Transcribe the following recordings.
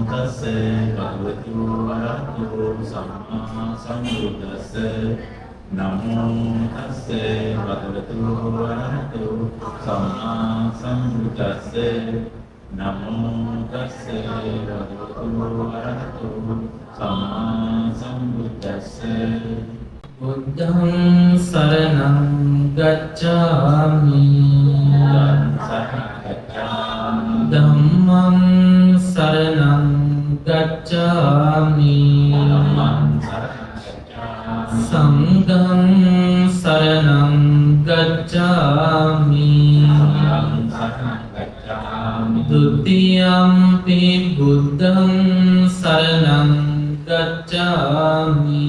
තස්ස භගවතු වරහතු සම්මා සම්බුද්දස්ස නමෝ තස්ස භගවතු වරහතු සම්මා සම්බුද්දස්ස නමෝ තස්ස භගවතු වරහතු සම්මා සම්බුද්දස්ස බුද්ධං සරණං ගච්ඡාමි ධම්මං සරණං ගච්ඡාමි සංඝං සරණං ගච්ඡාමි ဒုတိယံ පි බුද්ධං සරණං ගච්ඡාමි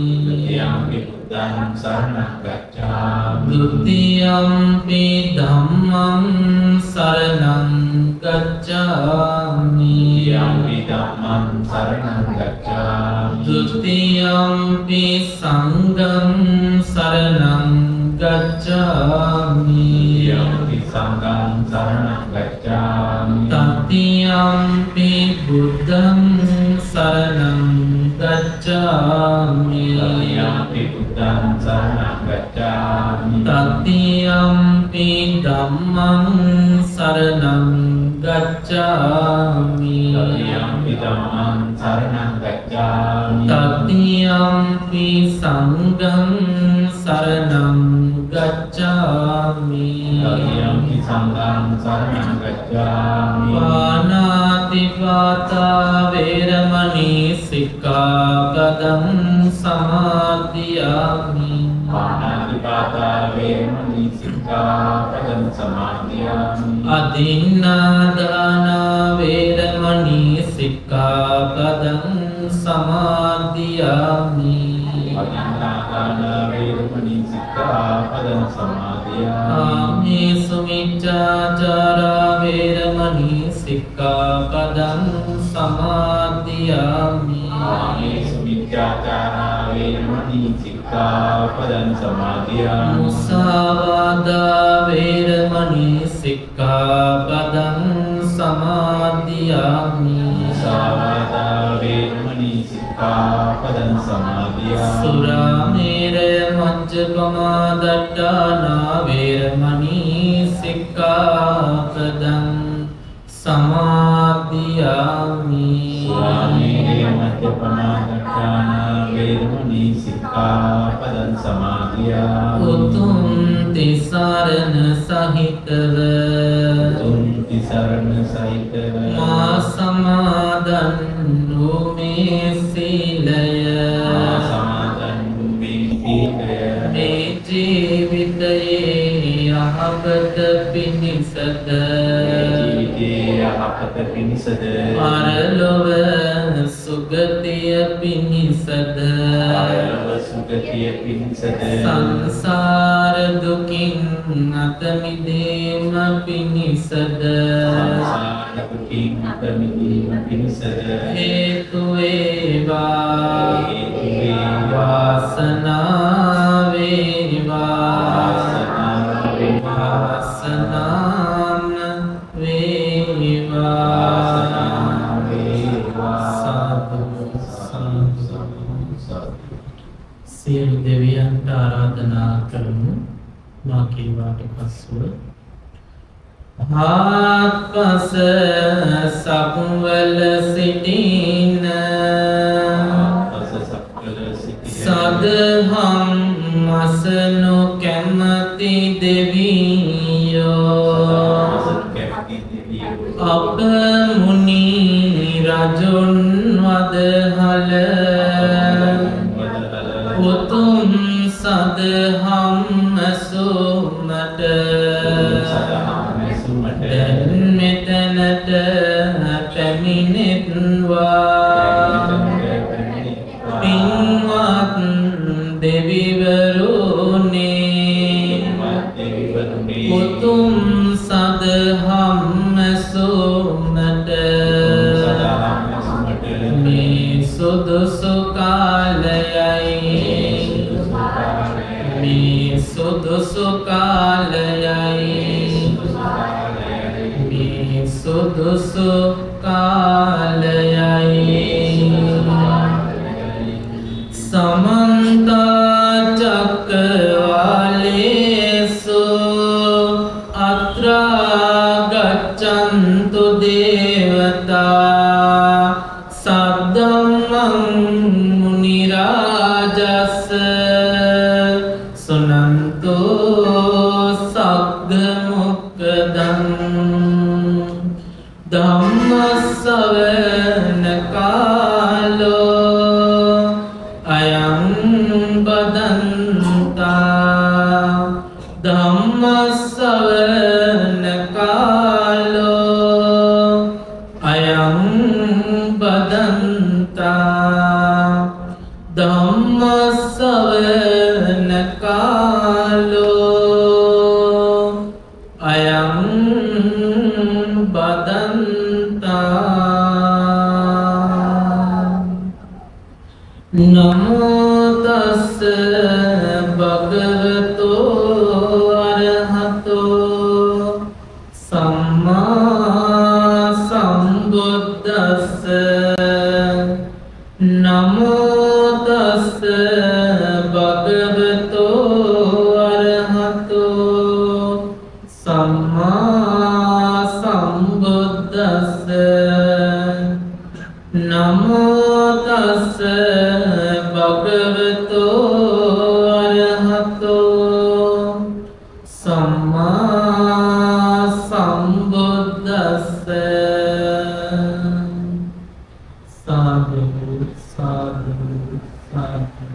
Dutiyampi dhammam saranam gacchami Dutiyampi sangham saranam gacchami Tatiyampi buddham saranam gacchami Tatiyampi dhammam saranam gacchami Tatiyampi sangham saranam gacchami Panatipata veramani sikkhapadam samadhiyami Adinādāna veramani sikkhapadam samadhiyami Āmesu miccācārā veramani sikkhapadam samadhiyami Musāvādā veramani sikkhapadam samadhiyami Suramēraya majjapamā daṭṭāna veramani sikkhapadam samadhiyami Utum tisarana sahitava mā samadhannu me sīlaya me jīvitaye ahapata pinisada paralova sugatiya pinisada sansāra dukin atamidema pinisada hetu eva vasana veva vasanam veva සියලු දෙවියන්ට ආරාධනා කරමු මා කීවාට පසුව හාත්පස සක්වල සිටින සදහම් මසනු කැමති දෙවියෝ අප මුනි රජුන් වදහල උතුම් සදහම් ඇසුමට දැන් මෙතනට පැමිණෙත්වා පින්වත් දෙවිවරුනේ උතුම් සදහම් ඇසුමට මේ සුදුසු කාලයයි මේ සුදුසු කාලයයි මේ සුදුසු කාලයයි මුනි රාජස්ස සුනන්තෝ සග්ග මොක්ඛදං ධම්ම ශ්‍රවණ කාලෝ අයං බදන්තා ධම්ම ශ්‍රවණ කාලෝ අයං බදන්තා ධම්ම ශ්‍රවණ කාලෝ අයං බදන්තා නමෝ තස්ස භගවතෝ අරහතෝ සම්මා සම්බුද්දස්ස නමෝ තස්ස භගවතෝ අරහතෝ සම්මා සම්බුද්දස්ස නමෝ තස්ස භගවතෝ අරහතෝ සම්මා සම්බුද්දස්ස සාදු සාදු සාදු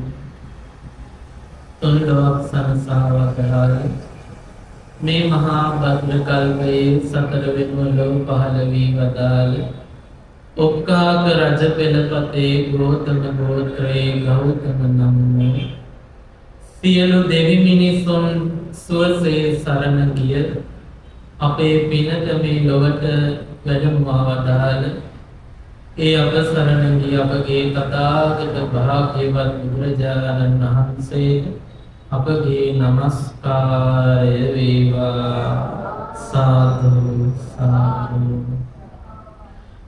තුන්ලොවක් සංසාරවල මේ මහා භද්‍ර කල්පයේ සතර වෙනුවලෝ පහළ වී වදාළ ඔක්කාක රජ පෙළපතේ ගෞතම ගෝත්‍රයේ ගෞතම නම් වූ සියලු දෙවි මිනිසුන් සුවසේ සරණ ගිය අපේ පිනත මේ ලොවට වැඩමවා වදාළ ඒ අප සරණ ගිය අපගේ තථාගත භාග්‍යවත් බුදුරජාණන් වහන්සේට අපගේ නමස්කාරය වේවා සාදු සාදු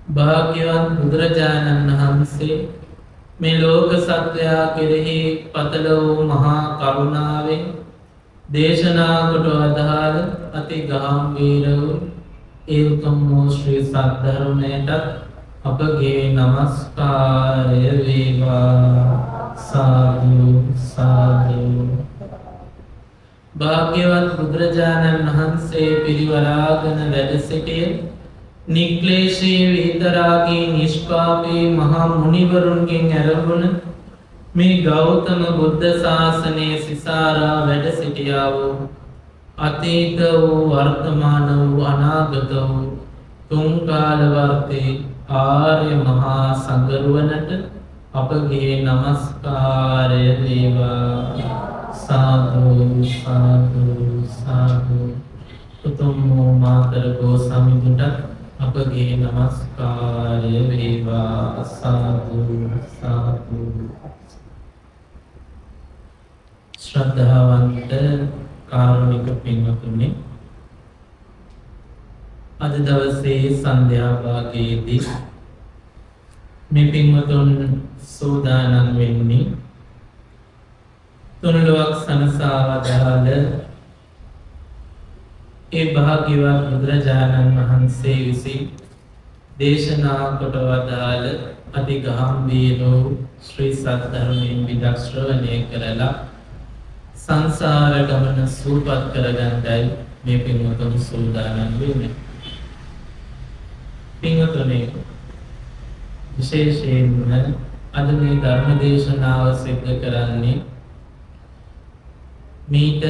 භාග්‍යවත් බුදුරජාණන් වහන්සේ මේ ලෝක සත්වයා කෙරෙහි පතල වූ මහා කරුණාවෙන් දේශනා කොට වදාළ අති ගාම්භීර වූ ඒ උතුම් වූ ශ්‍රී සද්ධර්මයට අපගේ නමස්කාරය වේවා සාදු සාදු භාග්‍යවත් බුදුරජාණන් වහන්සේ පිරිවරාගෙන වැඩ සිටියේ නික්ලේශී විතරාගී නිෂ්පාපී මහා මුනිවරුන්ගෙන් ඇරඹුණ මේ ගෞතම බුද්ධ ශාසනයේ සිසාරා වැඩ සිටියා වූ අතීත වූ වර්තමාන වූ අනාගත වූ තුන් කාලවර්තී ආර්ය මහා සංඝරුවනට අපගේ නමස්කාරය වේවා සාදු සාදු සාදු උතුම් වූ මාතර ගෝසමිඳුන්ට අපගේ නමස්කාරය වේවා සාදු සාදු ශ්‍රද්ධාවන්ත කාරුණික පින්වතුනි අද දවසේ සන්ධ්‍යා භාගයේදී මේ පින්වතුන් සූදානම් වෙන්නේ තුන්ලොවක් සනසා වදාළ ඒ භාග්‍යවත් බුදුරජාණන් වහන්සේ විසින් දේශනා කොට වදාළ අති ගාම්භීර ශ්‍රී සද්ධර්මයෙන් විදක් ශ්‍රවණය කරලා සංසාර ගමන සූපත් කරගන්නයි මේ පින්වතුන් සූදානම් වෙන්නේ. පින්වතුනි විශේෂයෙන්ම අද මේ ධර්ම දේශනාව සිදු කරන්නේ මීට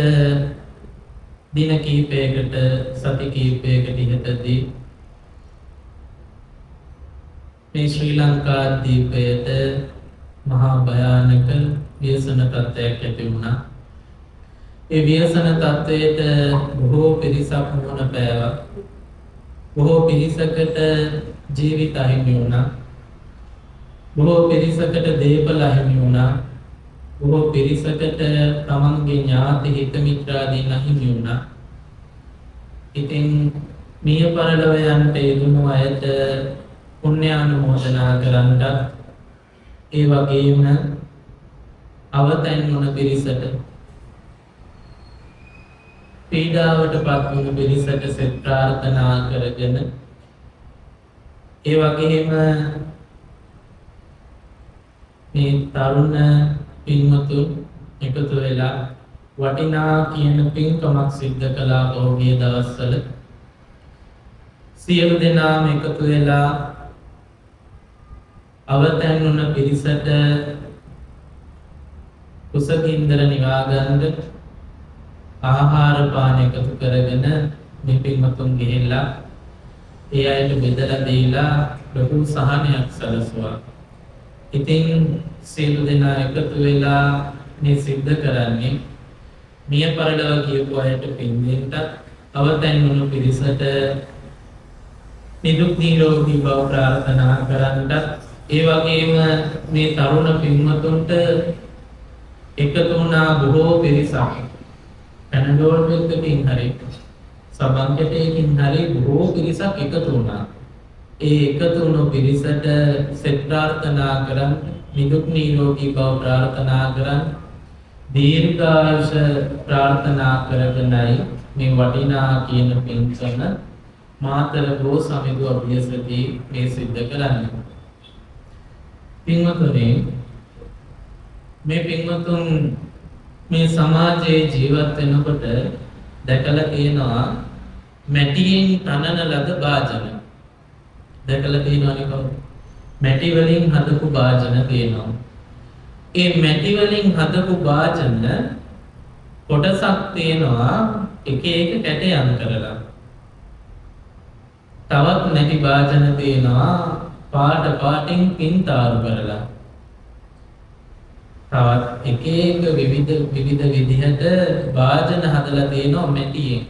දින කීපයකට සති කීපයකට ඉහතදී මේ ශ්‍රී ලංකා දීපයට මහා භයානක ව්‍යසන තත්ත්වයක් ඇති වුණා. ඒ ව්‍යසන තත්ත්වයට බොහෝ පිරිසක් මුහුණ පෑවා. බොහෝ පිරිසකට ජීවිත අහිමි වුණා. බොහෝ පිරිසකට දේපල අහිමි වුණා. බොහෝ පිරිසකට තමන්ගේ ඥාති හිත මිත්‍රාදීන් අහිමි වුණා. ඉතින් මිය පරලොව යන්නට යෙදුණු අයට පුණ්‍යානුමෝදනා කරන්නත් ඒ වගේම අවතැන් වුණ පිරිසට පීඩාවට පත් වුණු පිරිසට සෙත් ප්‍රාර්ථනා කරගෙන ඒ වගේම මේ තරුණ පින්වතුන් එකතු වෙලා වටිනා කියන පින්කමක් සිද්ධ කළා පහුගිය දවස්වල. සියලු දෙනාම එකතු වෙලා අවතැන් වුණ පිරිසට කුසගින්දර නිවා ගන්න ආහාර පාන එකතු කරගෙන මේ පින්වතුන් ගිහිල්ලා ඒ අයට බෙදලා දීලා ලොකු සහනයක් සැලසුවා. ඉතින් සියලු දෙනා එකතු වෙලා මේ සිද්ධ කරන්නේ මිය පරලොව කියපු අයට පින් දෙන්නත් අවතැන් වුණු පිරිසට නිදුක් නිරෝගී බව ප්‍රාර්ථනා කරන්නත් ඒ වගේම මේ තරුණ පින්වතුන්ට එකතු වුණා බොහෝ පිරිසක් පැනඩෝල් එකකින් හරි සබන්කටයකින් හරි බොහෝ පිරිසක් එකතු වුණා. ඒ එකතු වුණු පිරිසට සෙත් ප්‍රාර්ථනා කරන් නිදුක් නිරෝගී බව ප්‍රාර්ථනා කරන් දීර්ඝායුෂ ප්‍රාර්ථනා කරගෙනයි මේ වටිනා කියන පින්කම මාතර ගෝ සමිඳු අභියසදී මේ සිද්ධ කරන්නේ. පින්වතුනි, මේ පින්වතුන් මේ සමාජයේ ජීවත් වෙනකොට දැකලා තියෙනවා මැටියෙන් තනන ලද භාජන. දැකලා තියෙනවනේ කවුද? මැටි වලින් හදපු භාජන තියෙනවා. ඒ මැටි වලින් හදපු භාජන කොටසක් තියෙනවා එක එක කැටයන් කරලා. තවත් නැති භාජන තියෙනවා පාට පාටින් පින්තාරු කරලා. තවත් එක එක විවිධ විදිහට භාජන හදලා තියෙනවා මැටියෙන්.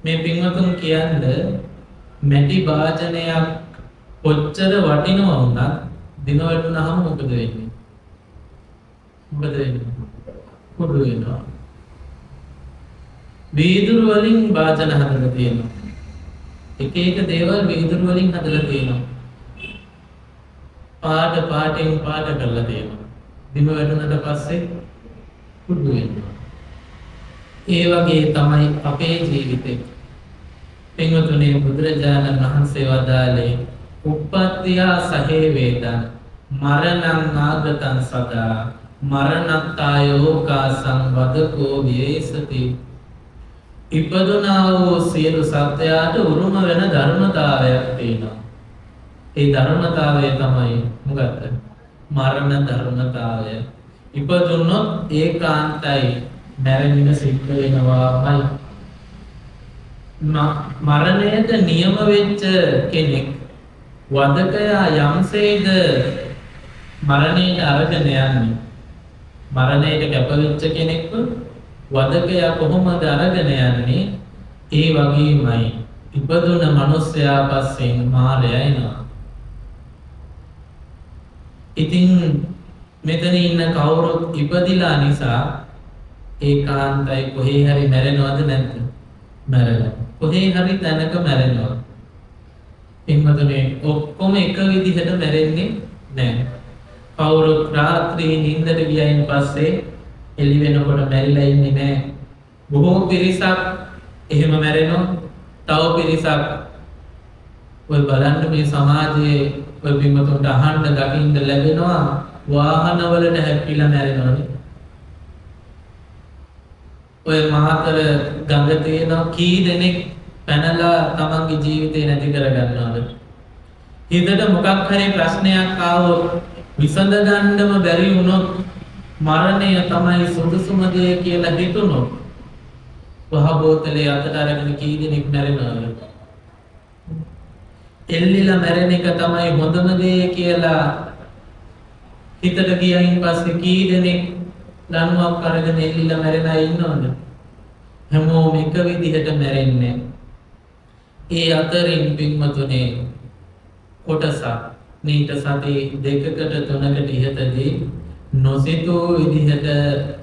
මේ පින්වතුන් කියන්නේ මැටි භාජනයක් කොච්චර වටිනවා වුණත් දින වැටුනහම මොකද වෙන්නේ? මොකද වෙන්නේ? කුඩු වෙනවා. වීදුරු වලින් භාජන හදලා තියෙනවා. එක එක දේවල් වීදුරු වලින් හදලා තියෙනවා. පාට පාටින් පාට කරලා තියෙනවා. දින වැටුනට පස්සේ කුඩු වෙනවා. ඒ වගේ තමයි අපේ ජීවිතේ. පින්වතුනි, බුදුරජාණන් වහන්සේ වදාළේ උප්පත්තිය සහේ වේදං මරණං ආගතං සදා මරණත්තායෝ කාසං වදකෝ වේසති. ඉපදුනා වූ සියලු සත්‍යයට උරුම වෙන ධර්මතාවයක් තියෙනවා. ඒ ධර්මතාවය තමයි මොකක්ද? මරණ ධර්මතාවය. ඉපදුනොත් ඒකාන්තයි මැරෙන්න සිද්ධ වෙනවාමයි. මරණයට නියම වෙච්ච කෙනෙක් වදකයා යම්සේද මරණයට අරගෙන යන්නේ. මරණයට කැප වෙච්ච කෙනෙක්ව වදකයා කොහොමද අරගෙන යන්නේ? ඒ වගේමයි ඉපදුන මිනිසයා පස්සෙන් මාරයා එනවා. ඉතින් මෙතන ඉන්න කවුරුත් ඉපදිලා නිසා ඒකාන්තයි කොහේ හරි මැරෙනවද නැද්ද? මැරෙනවා. කොහේ හරි තැනක මැරෙනවා. පින්වතුනි, ඔක්කොම එක විදිහට මැරෙන්නේ නැහැ. කවුරුත් රාත්‍රියේ නිින්දට ගියයින් පස්සේ එළි වෙනකොට මැරිලා ඉන්නේ නැහැ. බොහෝ පිරිසක් එහෙම මැරෙනවා. තව පිරිසක් ඔය බලන්න මේ සමාජයේ ඔය පින්වතුන්ට අහන්න දකින්න ලැබෙනවා වාහනවලට හැප්පිලා මැරෙනවනේ. ඔය මාතර ගඟ තියෙන කී දෙනෙක් පැනලා තමන්ගේ ජීවිතේ නැති කරගන්නවද? හිතට මොකක් හරි ප්‍රශ්නයක් ආවොත් විසඳ ගන්නම බැරි වුණොත් මරණය තමයි සුදුසුම දේ කියලා හිතුනොත් වහ බෝතලේ අතට අරගෙන කී දෙනෙක් මැරෙනවද? එල්ලිලා මැරෙන එක තමයි හොඳම දේ කියලා හිතට ගියයින් පස්සේ කී දෙනෙක් ලණුවක් අරගෙන එල්ලිලා මැරෙන අය ඉන්නවද? හැමෝම එක විදිහට මැරෙන්නේ. ඒ අතරින් පින්වතුනේ කොටසක් නීත සති 2කට 3කට ඉහතදී නොසිතූ විදිහට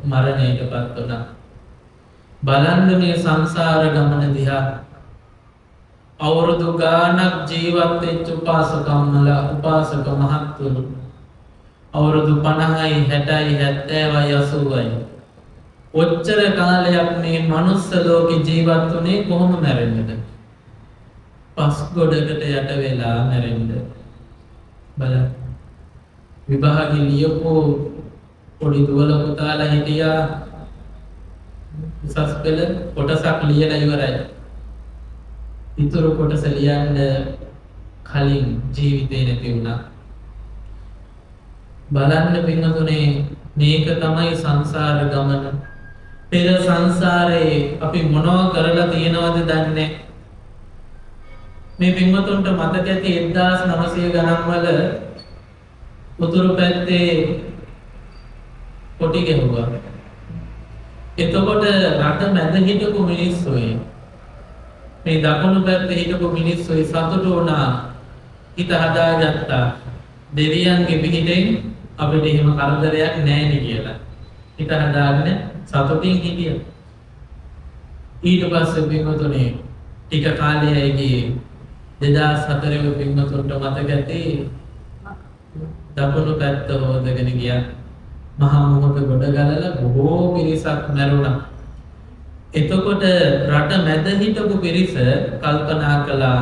මරණයටපත් වුණා. බලන්න මේ සංසාර ගමන දිහා. අවුරුදු ගාණක් ජීවත් වෙච්ච උපාසක මහත්තුරු අවුරුදු 50යි 60යි 70යි 80යි ඔච්චර කාලයක් මේ මනුස්ස ලෝකේ ජීවත් වුණේ කොහොම මැරෙන්නද? පස් ගොඩකට යට වෙලා මැරෙන්න. බලන්න. විභාගෙ ලියපු පොඩි දුවල පුතාලා හිටියා උසස් පෙළ කොටසක් ලියලා ඉවරයි. ඊතර කොටස ලියන්න කලින් ජීවිතේ නැති වුණා. බලන්න පින්වතුනේ මේක තමයි සංසාර ගමන. පෙර සංසාරේ අපි මොනවා කරලා තියෙනවද දන්නේ. මේ පින්වතුන්ට මතක ඇති 1900 ගණන් වල උතුරු පැත්තේ කොටි ගැහුවා. එතකොට රට මැද හිටපු මිනිස්සුයි මේ දකුණු පැත්තේ හිටපු මිනිස්සුයි සතුටු වුණා. හිත හදාගත්තා. දෙවියන්ගේ පිහිටෙන් අපිට එහෙම කරදරයක් නැහැ නේ කියලා. හිත හදාගෙන සතුටින් හිටියා. ඊට පස්සේ පින්වතුනේ ටික කාලයයි ගියේ 2004 පින්වතුන්ට මතක ඇති දකුණු පැත්ත හොදගෙන ගියා. මහා මොහොත ගොඩ ගලලා බොහෝ පිරිසක් මැරුණා. එතකොට රට මැද හිටපු පිරිස කල්පනා කළා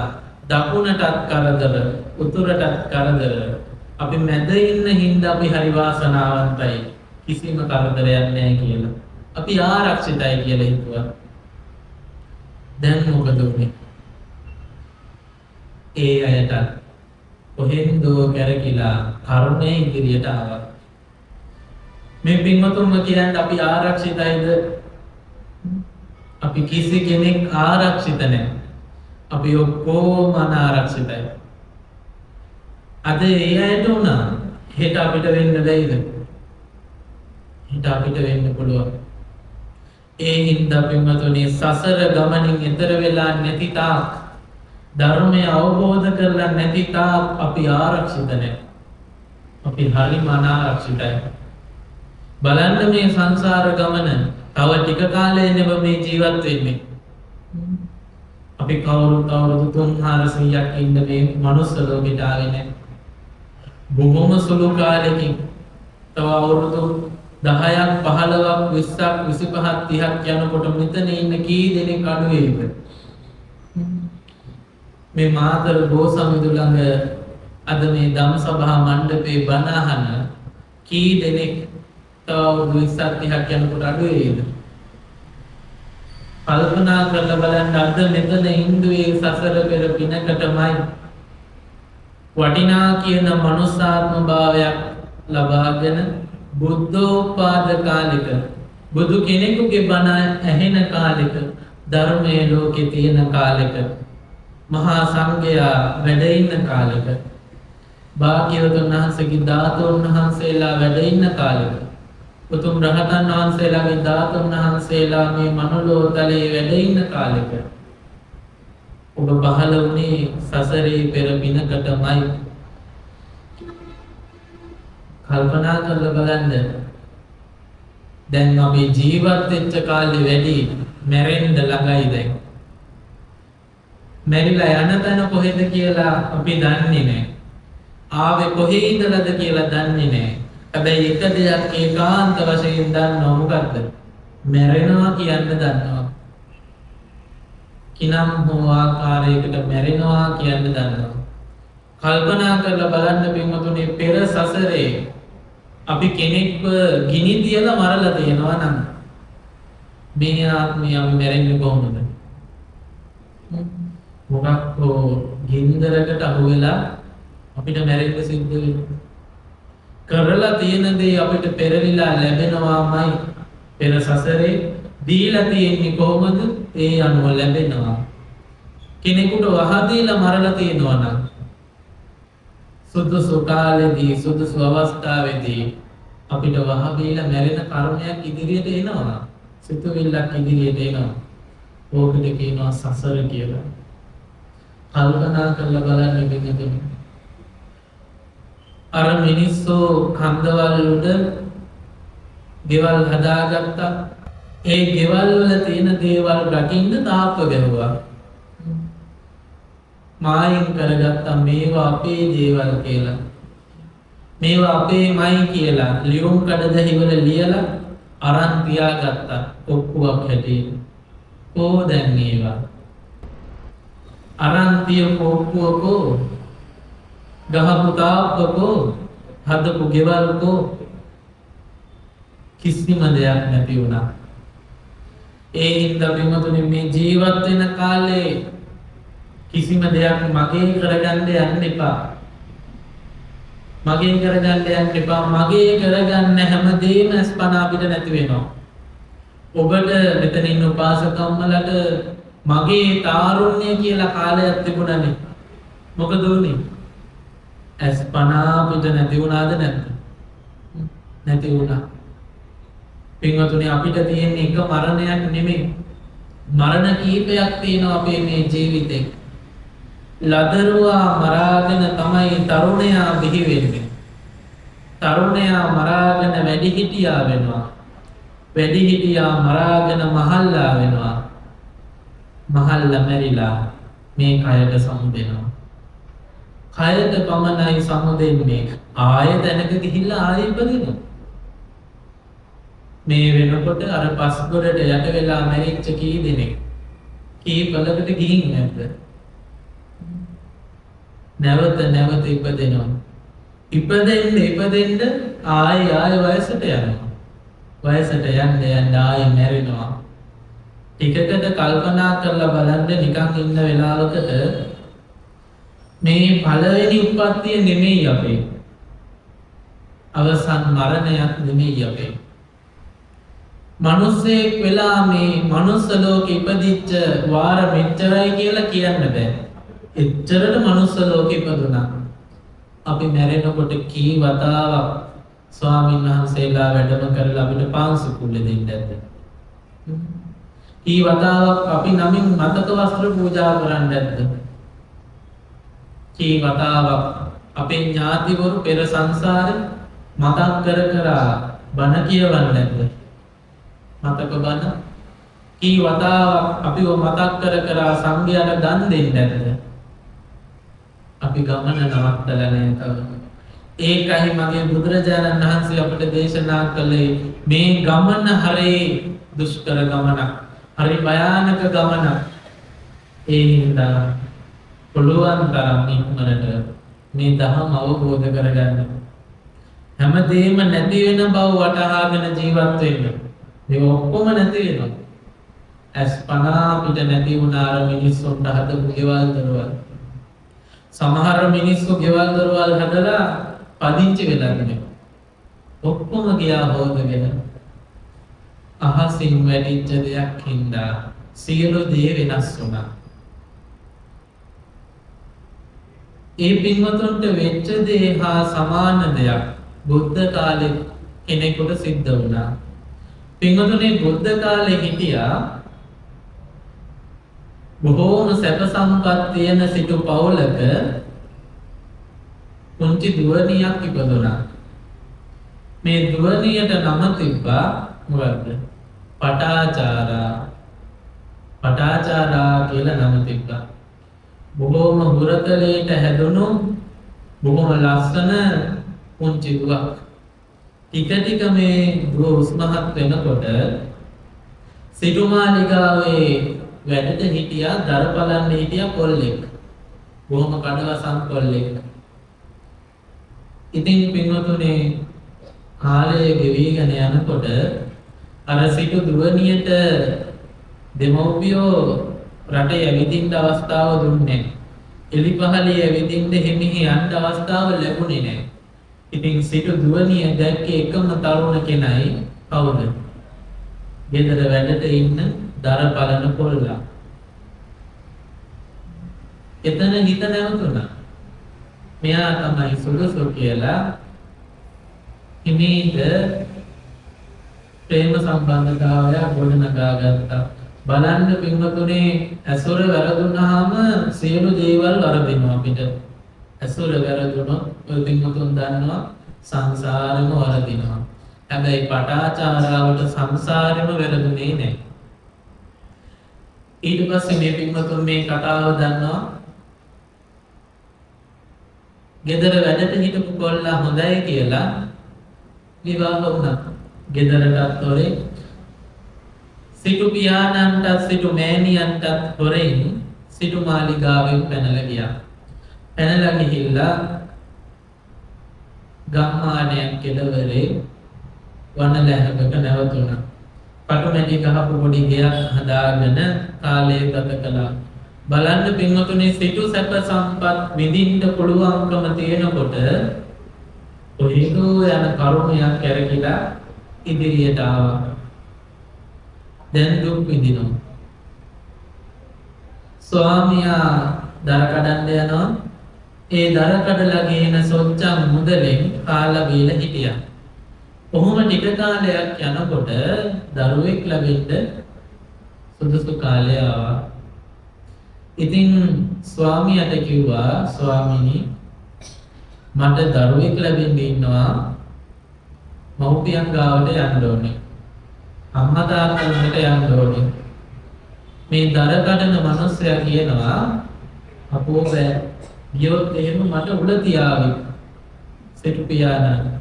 දකුණටත් කරදර උතුරටත් කරදර අපි මැද ඉන්න හින්දා අපි හරි වාසනාවන්තයි කිසිම කරදරයක් නැහැ කියලා. අපි ආරක්ෂිතයි කියලා හිතුවා. දැන් මොකද උනේ? ඒ අයට කොහෙන්දෝ කැරකිලා කර්මයේ ඉදිරියට ආවා. මේ පින්වතුන්ම කියන්නේ අපි ආරක්ෂිතයිද? අපි කිසි කෙනෙක් ආරක්ෂිත නැහැ. අපි ඔක්කොම අනාරක්ෂිතයි. අද ඒ අයට උනා හෙට අපිට වෙන්න බැයිද? හෙට අපිට වෙන්න පුළුවන්. ඒ හින්දා පින්වතුනි සසර ගමනින් එතර වෙලා නැති තාක් ධර්මය අවබෝධ කරලා නැති තාක් අපි ආරක්ෂිත නැහැ. අපි හරිම අනාරක්ෂිතයි. බලන්න මේ සංසාර ගමන තව ටික කාලයකම මේ ජීවත් වෙන්නේ. අපි කවුරුත් අවුරුදු 300ක් ඉන්න මේ මනුස්ස ලෝකෙට ආවේ නැහැ. බොහොම සුළු කාලෙකින් තව අවුරුදු 10ක් 15ක් 20ක් 25ක් 30ක් යනකොට මෙතන ඉන්න කී දෙනෙක් අඩු වෙයිද? මේ මාතර ගෝසමිඳු ළඟ අද මේ ධම්ම සභා මණ්ඩපේ බණ අහන කී දෙනෙක් තව අවුරුදු 20ක් 30ක් යනකොට අඩු වෙයිද? කල්පනා කරලා බලන්න අද මෙතන ඉන්දුවේ සසර පෙර පිනකටමයි වටිනා කියන මනුස්සාත්ම භාවයක් ලබාගෙන බුද්ධෝත්පාද කාලෙක බුදු කෙනෙකුගේ බණ ඇහෙන කාලෙක ධර්මයේ ලෝකේ තියෙන කාලෙක මහා සංඝයා වැඩ ඉන්න කාලෙක භාග්‍යවතුන් වහන්සේගේ ධාතුන් වහන්සේලා වැඩ ඉන්න කාලෙක උතුම් රහතන් වහන්සේලාගේ ධාතුන් වහන්සේලා මේ මනුලෝකතලයේ වැඩ ඉන්න කාලෙක ඔබ පහළ වුණේ සසරේ පෙර පිනකටමයි. කල්පනා කරලා බලන්න දැන් අපි ජීවත් වෙච්ච කාලේ වැඩි මැරෙන්න ළඟයි දැන්. මැරිලා යන තැන කොහෙද කියලා අපි දන්නේ නැහැ. ආවේ කොහේ ඉඳලාද කියලා දන්නේ නැහැ. හැබැයි එක දෙයක් ඒකාන්ත වශයෙන් දන්නවා මොකද්ද? මැරෙනවා කියන්න දන්නවා. කිනම් හෝ ආකාරයකට මැරෙනවා කියන්න දන්නවා. කල්පනා කරලා බලන්න පින්වතුනි පෙර සසරේ අපි කෙනෙක්ව ගිනි තියලා මරලා තියෙනවා නම් මේ ආත්මය අපි මැරෙන්නේ කොහොමද? මොකක් හෝ ගින්දරකට අහු වෙලා අපිට මැරෙන්න සිද්ධ වෙනවා. කරලා තියෙන දේ අපිට පෙරලිලා ලැබෙනවාමයි. පෙර සසරේ දීලා තියෙන්නේ කොහොමද? ඒ අනුව ලැබෙනවා. කෙනෙකුට වහදීලා මරලා තියෙනවා නම් සුදුසු කාලෙදී සුදුසු අවස්ථාවේදී අපිට වහදීලා මැරෙන කර්මයක් ඉදිරියට එනවා. සිතුවිල්ලක් ඉදිරියට එනවා. ඕකට කියනවා සසර කියලා. කල්පනා කරලා බලන්න බෙදෙන්නේ. අර මිනිස්සු කන්දවල් උඩ ගෙවල් හදාගත්තා. ඒ ගෙවල් වල තියෙන දේවල් රකින්න තාප්ප ගැහුවා. මායින් කරගත්තා මේවා අපේ දේවල් කියලා. මේවා අපේමයි කියලා ලියුම් කඩදාසි වල ලියලා අරන් තියාගත්තා ඔක්කුවක් හැටියට. කොහො දැන් ඒවා? අරන් තියපු ඔක්කුවකෝ ගහපු තාප්පකෝ හදපු ගෙවල් කෝ කිසිම දෙයක් නැති වුණා. ඒ හින්දා පින්වතුනි මේ ජීවත් වෙන කාලේ කිසිම දෙයක් මගේ කරගන්න යන්න එපා. මගේ කරගන්න යන්න එපා. මගේ කරගන්න හැමදේම ස්පන අපිට නැති වෙනවා. ඔබට මෙතන ඉන්න උපාසකම්මලට මගේ තාරුණ්‍ය කියලා කාලයක් තිබුණනේ. මොකද උනේ? ස්පන අපිට නැති වුණාද නැද්ද? නැති වුණා. පින්වතුනි අපිට තියෙන එක මරණයක් නෙමෙයි. මරණ කීපයක් තියෙනවා අපේ මේ ජීවිතේ. ලදරුවා මරාගෙන තමයි තරුණයා බිහි වෙන්නේ. තරුණයා මරාගෙන වැඩිහිටියා වෙනවා. වැඩිහිටියා මරාගෙන මහල්ලා වෙනවා. මහල්ලා මැරිලා මේ කයට සමුදෙනවා. කයට පමණයි සමුදෙන්නේ. ආයෙ තැනක ගිහිල්ලා ආයෙ ඉපදිනවා. මේ වෙනකොට අර පස්ගොඩට යට වෙලා මැරිච්ච කී දෙනෙක් කී පළකට ගිහින් නැද්ද? නැවත නැවත ඉපදෙනවා. ඉපදෙන්න ආයෙ වයසට යනවා. වයසට යන්න ආයෙ මැරෙනවා. ටිකකට කල්පනා කරලා බලන්න නිකන් ඉන්න වෙලාවකට මේ පළවෙනි උප්පත්තිය නෙමෙයි අපේ. අවසන් මරණයක් නෙමෙයි අපේ. මිනිස්සෙක් වෙලා මේ මනුස්ස ලෝකෙ ඉපදිච්ච වාර මෙච්චරයි කියලා කියන්න බෑ. එච්චරට මනුස්ස ලෝකෙ ඉපදුණා. අපි මැරෙනකොට කී වතාවක් ස්වාමීන් වහන්සේලා වැඩම කරලා අපිට පාංශුකුල දෙන්න ඇද්ද? කී වතාවක් අපි නමින් මතක වස්ත්‍ර පූජා කරන්න ඇද්ද? කී වතාවක් අපේ ඥාතිවරු පෙර සංසාරේ මතක් කර බණ කියවන්න ඇද්ද? මතක බණ කී වතාවක් අපිව මතක් කර සංඝයාට දන් දෙන්න ඇද්ද? අපි ගමන නවත්තලා නැහැ. ඒකයි මගේ බුදුරජාණන් වහන්සේ අපට දේශනා කළේ මේ ගමන හරි දුෂ්කර ගමනක්. හරි භයානක ගමනක්. ඒ හින්දා පුළුවන් තරම් ඉක්මනට මේ ධර්ම අවබෝධ කරගන්න. හැමදේම නැති වෙන බව වටහාගෙන ජීවත් වෙන්න. මේ ඔක්කොම නැති වෙනවා. අස්පනා පිට නැති වුණාර මිනිස්සුන්ට හදපු ගෙවල් දරවල්. සමහර මිනිස්සු ගෙවල් දරවල් හදලා පදිංචි වෙලා ඉන්නේ. ඔක්කොම ගියා හොදගෙන. අහසින් වැඩිච්ච දෙයක් හින්දා සියලු දේ වෙනස් වුණා. ඒ පින්වතුන්ට වෙච්ච දේ හා සමාන දෙයක් බුද්ධ කාලේ කෙනෙකුට සිද්ධ වුණා. පින්වතුනි බුද්ධ කාලේ හිටියා බොහෝම සැප සම්පත් තියෙන සිටු පවුලක පුංචි දුවනියක් ඉපදුණා. මේ දුවනියට නම තිබ්බා මොකද්ද? පටාචාරා. පටාචාරා කියලා නම තිබ්බා. බොහෝම හුරතලයට හැදුණු බොහොම ලස්සන පුංචි දුවක්. ටික මේ දුව උස්මහත් වෙනකොට සිටුමාලිගාවේ වැඩට හිටියා දරපලන්න හිටියා කොල්ලෙක්. බොහොම කඩවසම් කොල්ලෙක්. ඉතින් පින්වතුනි කාලය ගෙවිගෙන යනකොට අර සිටු දුවනියට දෙමව්පියෝ රටේ ඇවිදින්න අවස්ථාව දුන්නේ නැහැ. එලිපහළේ ඇවිදින්න හිමිහි යන්න අවස්ථාව ලැබුණේ නැහැ. ඉතින් සිටු දුවනිය දැක්කේ එකම තරුණ කෙනයි කවුද? ගෙදර වැඩට ඉන්න දරපලන කොල්ලා. එතන හිත නැවතුණා. මෙයා තමයි සුදුසු කියලා හිමීට ප්‍රේම සම්බන්ධතාවයක් ගොඩනගා ගත්තා. බලන්න පින්වතුනි ඇසුර වැරදුනහම සියලු දේවල් වරදිනවා අපිට. ඇසුර වැරදුනොත් ඔය පින්වතුන් දන්නවා සංසාරෙම වරදිනවා. හැබැයි පටාචාරාවට සංසාරෙම වැරදුනේ නැහැ. ඊට පස්සේ මේ පින්වතුන් මේ කතාව දන්නවා. ගෙදර වැඩට හිටපු කොල්ලා හොඳයි කියලා විවාහ වුණා. ගෙදරටත් හොරේ සිටු පියාණන්ටත් සිටු මෑණියන්ටත් හොරෙන් සිටු මාලිගාවෙන් පැනලා ගියා. පැනලා ගිහිල්ලා ගම්මානයක් කෙළවරේ වනලැහැබක නැවතුණා. පටුමැටි ගහපු පොඩි ගෙයක් හදාගෙන කාලය ගත කළා. බලන්න පින්වතුනි, සිටු සැප සම්පත් විඳින්න පුළුවන්කම තියෙනකොට කොහේදෝ යන කරුණයක් කැරකිලා ඉදිරියට ආවා. දැන් දුක් විඳිනවා. ස්වාමියා දර කඩන්න යනවා. ඒ දර කඩලා ගේන සොච්චම් මුදලෙන් කාලා බීලා හිටියා. කොහොම ටික කාලයක් යනකොට දරුවෙක් ලැබෙන්න සුදුසු කාලය ආවා. ඉතින් ස්වාමියාට කිව්වා, ස්වාමීනි මට දරුවෙක් ලැබෙන්න ඉන්නවා. මව්පියන් ගාවට යන්න ඕනේ. අම්මා තාත්තා ළඟට යන්න ඕනේ. මේ දර කඩන මිනිස්සයා කියනවා අපෝ බෑ. ගියොත් එහෙම මට උඩ තියාවි. සිටු පියාණන්.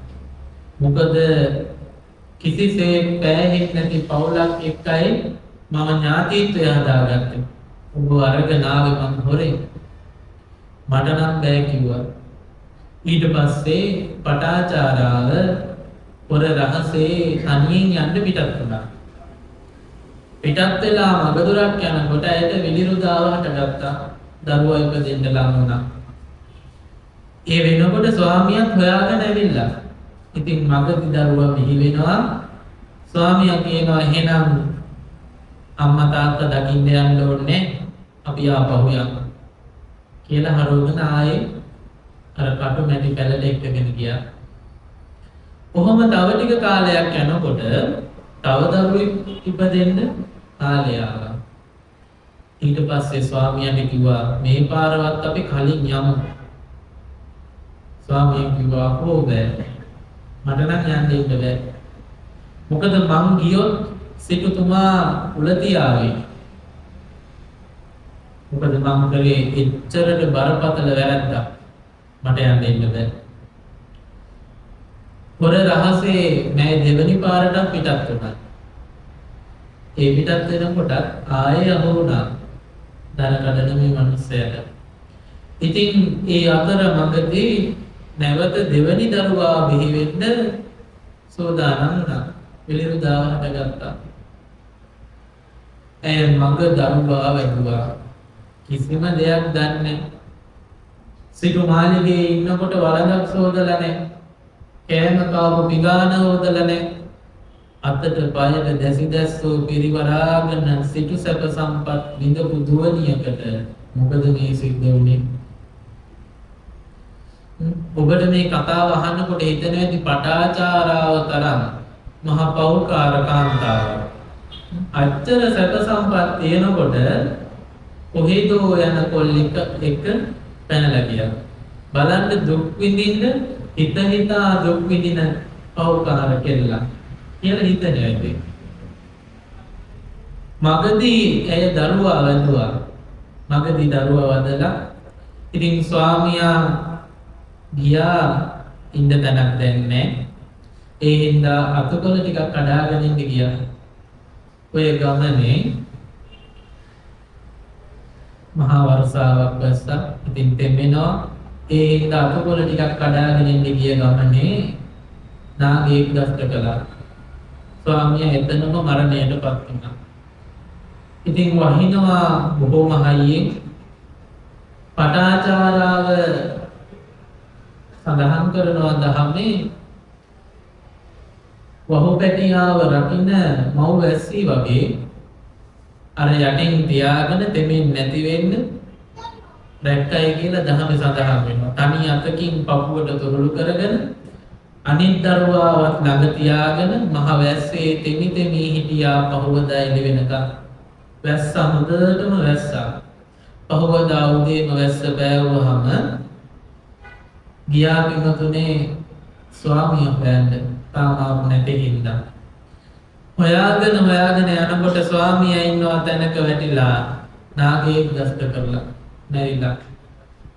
මොකද කිසිසේත් පෑහෙන්නේ නැති පවුලක් එක්කයි මම ඥාතිත්වය හදාගත්තේ. ඔබ අරගෙන ආවේ මං හොරේ. මට නම් බෑ කිව්වා. ඊට පස්සේ පටාචාරාව පොර රහසේ තනියෙන් යන්න පිටත් වුණා. පිටත් වෙලා මගදුරක් යනකොට ඇයට විලිරුදාව හටගත්තා. දරුවා ඉපදෙන්න ලං වුණා. ඒ වෙනකොට ස්වාමියාත් හොයාගෙන ඇවිල්ලා. ඉතින් මගදී දරුවා මිහි වෙනවා. ස්වාමියා කියනවා එහෙනම් අම්මා තාත්තා දකින්න යන්න ඕනේ. අපි ආපහු යමු කියලා හරවගෙන ආයේ අර කටු මැටි පැලට එක්කගෙන ගියා. කොහොම තව ටික කාලයක් යනකොට තව දරුවෙක් ඉපදෙන්න කාලය ආවා. ඊට පස්සේ ස්වාමියාට කිව්වා මේ පාරවත් අපි කලින් යමු. ස්වාමියා කිව්වා "ඕ බෑ. මට නම් යන්න ඉන්න බෑ. මොකද මං ගියොත් සිටුතුමා උලතියාවේ. මොකද මං කරේ එච්චරට බරපතල වැරද්දක්. මට යන්න ඉන්න බෑ." පොර රහසේ මෑ දෙවනි පාරටත් පිටත් වුණා. ඒ පිටත් වෙනකොට ආයේ අහු වුණා දර කඩන මේ මිනිස්සයාට. ඉතින් ඒ අතර මඟදී නැවත දෙවනි දරුවා බිහි වෙන්න සෝදානම් වුණා. පිළිරුදාව හටගත්තා. ඒ මඟ දරුවා වැදුවා. කිසිම දෙයක් දන්නේ නැහැ. සිටු මාලිගයේ ඉන්නකොට වරදක් සෝදලා නැහැ. කෑම කාපු පිගාන හොදලා නැහැ. අතට පයට දැසි දැස්සෝ පිරිවරාගෙන සිටු සැප සම්පත් විඳපු දුවනියකට මොකද මේ සිද්ධ වුනේ? ඔබට මේ කතාව අහනකොට හිතෙන ඇති පටාචාරාව තරම් මහ පෞල්කාර කාන්තාව. අච්චර සැප සම්පත් තියෙනකොට කොහෙදෝ යන කොල්ලෙක් එක්ක පැනලා ගියා. බලන්න දුක් විඳින්න හිතා දුක් විඳින පෞල්කාර කෙල්ලා කියලා හිතන්නේ ඇයි. මගදී ඇය දරුවා වැඳුවා. මගදී දරුවා වදලා ඉතින් ස්වාමියා ගියා ඉන්න තැනක් දැන්නේ. ඒ හින්දා අතකොල ටිකක් කඩාගෙන ඉඳ ගියා. ඔය ගමනේ මහා වර්ෂාවක් වැස්සා. ඉතින් තෙමෙනවා. ඒ හින්දා අතකොල ටිකක් කඩාගෙන ඉඳ ගිය ගමනේ නාගයෙක් දෂ්ට කළා. ස්වාමියා එතනම මරණයටපත් වුණා. ඉතින් වහිනවා බොහොම හයියෙන් පටාචාරාව සඳහන් කරනවා දහමේ වහුපැටියාව රකින්න මව් වැස්සී වගේ අර යටින් තියාගෙන දෙමින් නැති වෙන්න දැක්කයි කියලා දහමේ සඳහන් වෙනවා. තනි අතකින් පපුවට තුරුළු කරගෙන අනිත් දරුවාවත් ළඟ තියාගෙන මහ වැස්සේ තෙමි තෙමි හිටියා පහවදා එළි වෙනකම්. වැස්ස හොඳටම වැස්සා. පහවදා උදේම වැස්ස බෑවුවහම ගියා පින්වතුනේ ස්වාමියා හොයන්න තාම නැති හින්දා. හොයාගෙන යනකොට ස්වාමියා ඉන්නවා තැනක වැටිලා නාගයෙක් දෂ්ට කරලා මැරිලා.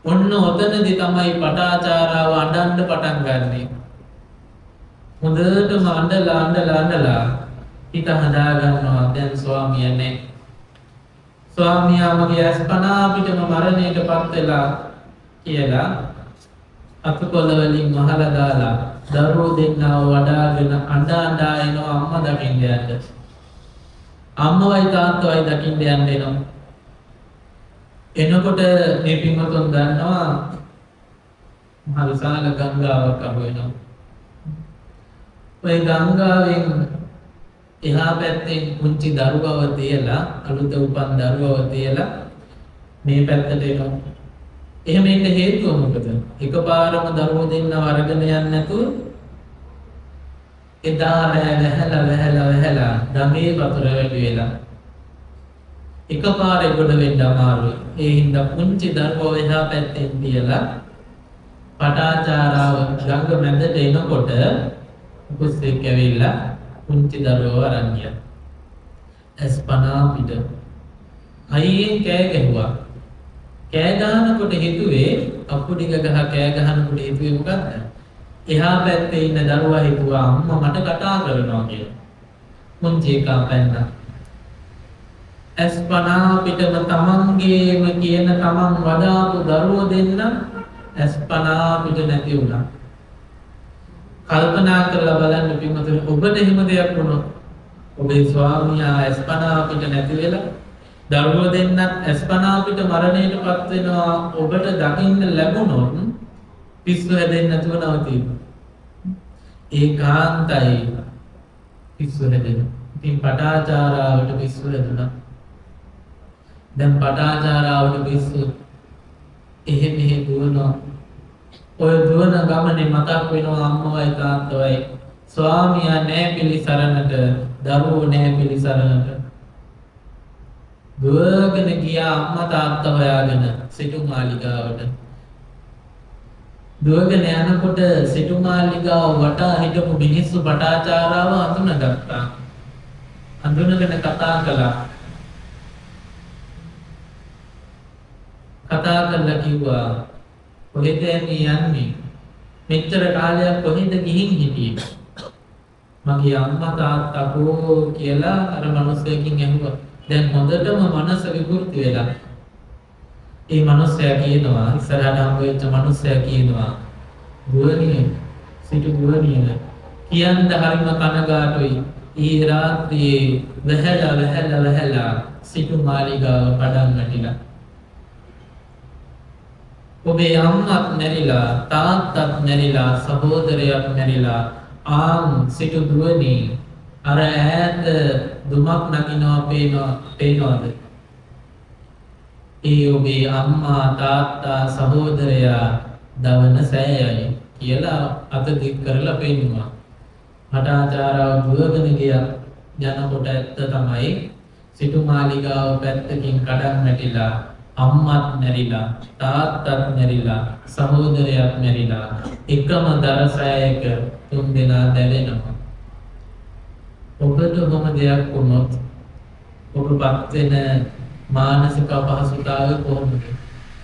ඔන්න ඔතනදී තමයි පටාචාරාව අඬන්න පටන් ගන්නෙ. හොඳටම අඬලා හිත හදා ගන්නවා දැන් ස්වාමියා නැහැ. ස්වාමියා මගේ අස්පනා පිටම මරණයටපත් වෙලා කියලා අතකොළ වලින් මහලා දාලා දරුවෝ දෙන්නව වඩාගෙන අඬා එනවා අම්මා දකින්න යන්න. අම්මවයි තාත්තවයි දකින්න යන්න එනවා. එනකොට මේ පින්වතුන් දන්නවා මහ විශාල ගංගාවක් අහු වෙනවා. ඔය ගංගාවෙන් එහා පැත්තෙන් පුංචි දරුවව තියලා අලුත උපන් දරුවව තියලා මේ පැත්තට එනවා. එහෙම ඉන්න හේතුව මොකද? එකපාරම දරුවෝ දෙන්නව අරගෙන යන්නේ නැතුව එදා රෑ වැහැලා ගමේ වතුර වැඩි වෙලා එකපාරේ ගොඩ වෙන්න අමාරුයි. ඒ හින්දා පුංචි දරුවෝ එහා පැත්තෙන් තියලා පටාචාරාව ගඟ මැදට එනකොට උපස්සෙක් ඇවිල්ලා පුංචි දරුවව අරන් ගියා. ඇස්පනා පිට අයියෙන් කෑ ගැහුවා. කෑ ගහනකොට හිතුවේ අප්පුඩි ගහ කෑ ගහනකොට හිතුවේ මොකක්ද? එහා පැත්තේ ඉන්න දරුවා හිතුවා අම්මා මට කතා කරනවා කියලා. පුංචි එකා පැන්නා. ඇස්පනා පිටම තමන්ගේම කියන තමන් වදාපු දරුවෝ දෙන්න ඇස්පනා පිට නැති වුණා. කල්පනා කරලා බලන්න පින්වතුනි ඔබට එහෙම දෙයක් වුණොත් ඔබේ ස්වාමියා ඇස්පනා පිට නැති වෙලා දරුවෝ දෙන්නත් ඇස්පනා පිට මරණයටපත් වෙනවා ඔබට දකින්න ලැබුණොත් පිස්සු හැදෙන්නේ නැතුව නවතිනවා. ඒකාන්තයි පිස්සු හැදෙනවා. ඉතින් පටාචාරාවට පිස්සු හැදුණා. දැන් පටාචාරාවට පිස්සු එහෙ දුවනවා. ඔය දුවන ගමනේ මතක් වෙනවා අම්මවයි තාත්තවයි ස්වාමියා නෑ පිළිසරණට දරුවෝ නෑ පිළිසරණට. දුවගෙන ගියා අම්මා තාත්තා හොයාගෙන සිටුමාලිගාවට. දුවගෙන යනකොට සිටුමාලිගාව වටා හිටපු මිනිස්සු පටාචාරාව අඳුනගත්තා. අඳුනගෙන කතා කළා. කතා කරලා කිව්වා කොහෙද මේ යන්නේ? මෙච්චර කාලයක් කොහෙද ගිහින් හිටියේ? මගේ අම්මා තාත්තා කෝ කියලා අර මිනිස්සෙකින් ඇහුවා. දැන් හොඳටම මනස විකෘති වෙලා. ඒ මිනිස්සයා කියනවා ඉස්සරහට හම්බ වෙච්ච මිනිස්සයා කියනවා ගුවනිය සිටු ගුවනිය කියන්න හරිම කනගාටුයි. ඊ රාත්‍රියේ වැහැලා සිටු මාලිගාව පඩම් වැටිලා. ඔබේ අම්මත් මැරිලා තාත්තත් මැරිලා සහෝදරයෙක් මැරිලා ආන් සිටු දුවනි අර ඈත දුමක් නගිනවා පේනවද? ඒ ඔබේ අම්මා තාත්තා සහෝදරයා දවන සෑයයි කියලා අත දික් කරලා පෙන්නුවා. පටාචාරාව දුවගෙන ගියා. යනකොට ඇත්ත තමයි සිටු මාලිගාව පැත්තකින් කඩන් වැටිලා අම්මත් මැරිලා තාත්තත් මැරිලා සහෝදරයෙක් මැරිලා එකම දරසෑයක තුන් දෙනා දැවෙනවා. ඔබට කොහොම දෙයක් වුණොත් ඔබපත් වෙන මානසික අපහසුතාවය කොහොමද?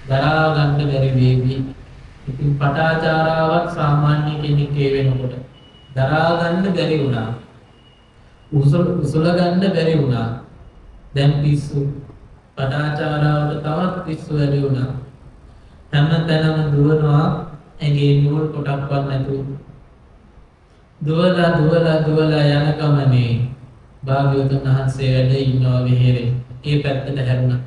දරා ගන්න බැරි වේවි. ඉතින් පටාචාරාවක් සාමාන්‍ය කෙනෙක් ඒ වෙනකොට දරා ගන්න බැරි වුණා. උසල ගන්න බැරි වුණා. දැන් පිස්සු පටාචාරාවට තවත් පිස්සු වැඩි වුණා. හැමතැනම දුවනවා ඇඟේ නූල් කොටක්වත් නැතුව. දුවලා යන ගමනේ භාග්‍යවතුන් වහන්සේ වැඩ ඉන්නවා විහෙරේ. ඒ පැත්තට හැරුණා.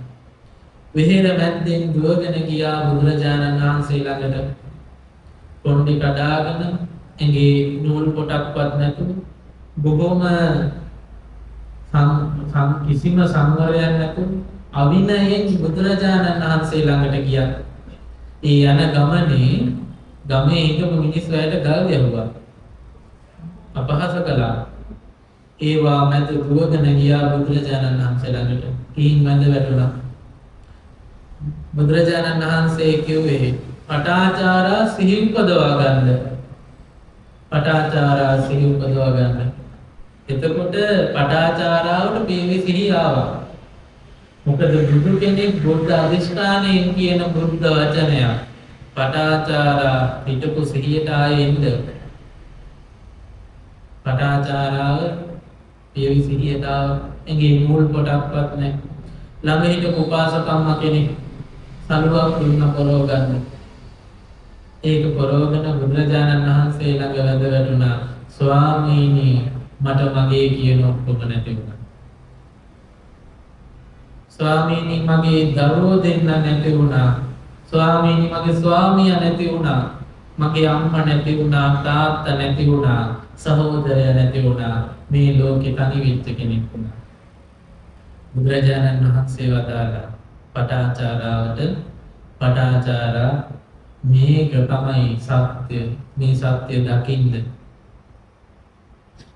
විහෙර මැද්දෙන් දුවගෙන ගියා බුදුරජාණන් වහන්සේ ළඟට. කොණ්ඩේ කඩාගෙන ඇඟේ නූල් කොටක්වත් නැතුව බොහොම කිසිම සංවරයක් නැතුව අවිනයෙන් බුදුරජාණන් වහන්සේ ළඟට ගියා. ඒ යන ගමනේ ගමේ හිටපු මිනිස්සු ඇයට ගල් ගැහුවා. අපහාස කළා. ඒවා මැද දුවගෙන ගියා බුදුරජාණන් වහන්සේ ළඟට. කීන් මැද වැටුණා. බුදුරජාණන් වහන්සේ කිව්වේ පටාචාරා සිහි උපදවා ගන්න. පටාචාරා සිහි උපදවා ගන්න. එතකොට පටාචාරාවට මේ සිහි ආවා. මොකද බුදු කෙනෙක් බුද්ධ අධිෂ්ඨානයෙන් කියන බුද්ධ වචනය පටාචාරා පිටු සිහියට ආයේ ඉන්න. පටාචාරාව පියවි සිහියට ඇඟේ නූල් පොටක්වත් නැහැ. ළඟ හිටපු උපාසකම්ම කෙනෙක් සලුවක් දුන්න පොරව ගන්න. ඒක පොරවගෙන බුදුරජාණන් වහන්සේ ළඟ වැඳ වැටුණා. ස්වාමීනි මට මගේ කියන ඔක්කොම නැති වුණා. ස්වාමීනි මගේ දරුවෝ දෙන්න නැති වුණා. ස්වාමීනි මගේ ස්වාමියා නැති වුණා. මගේ අම්මා නැති වුණා. තාත්තා නැති වුණා. සහෝදරය නැති වුණා. මේ ලෝකේ තනි වෙච්ච කෙනෙක් වුණා. බුදුරජාණන් වහන්සේ වදාළා පටාචාරාවට පටාචාරා මේක තමයි සත්‍ය. මේ සත්‍ය දකින්න.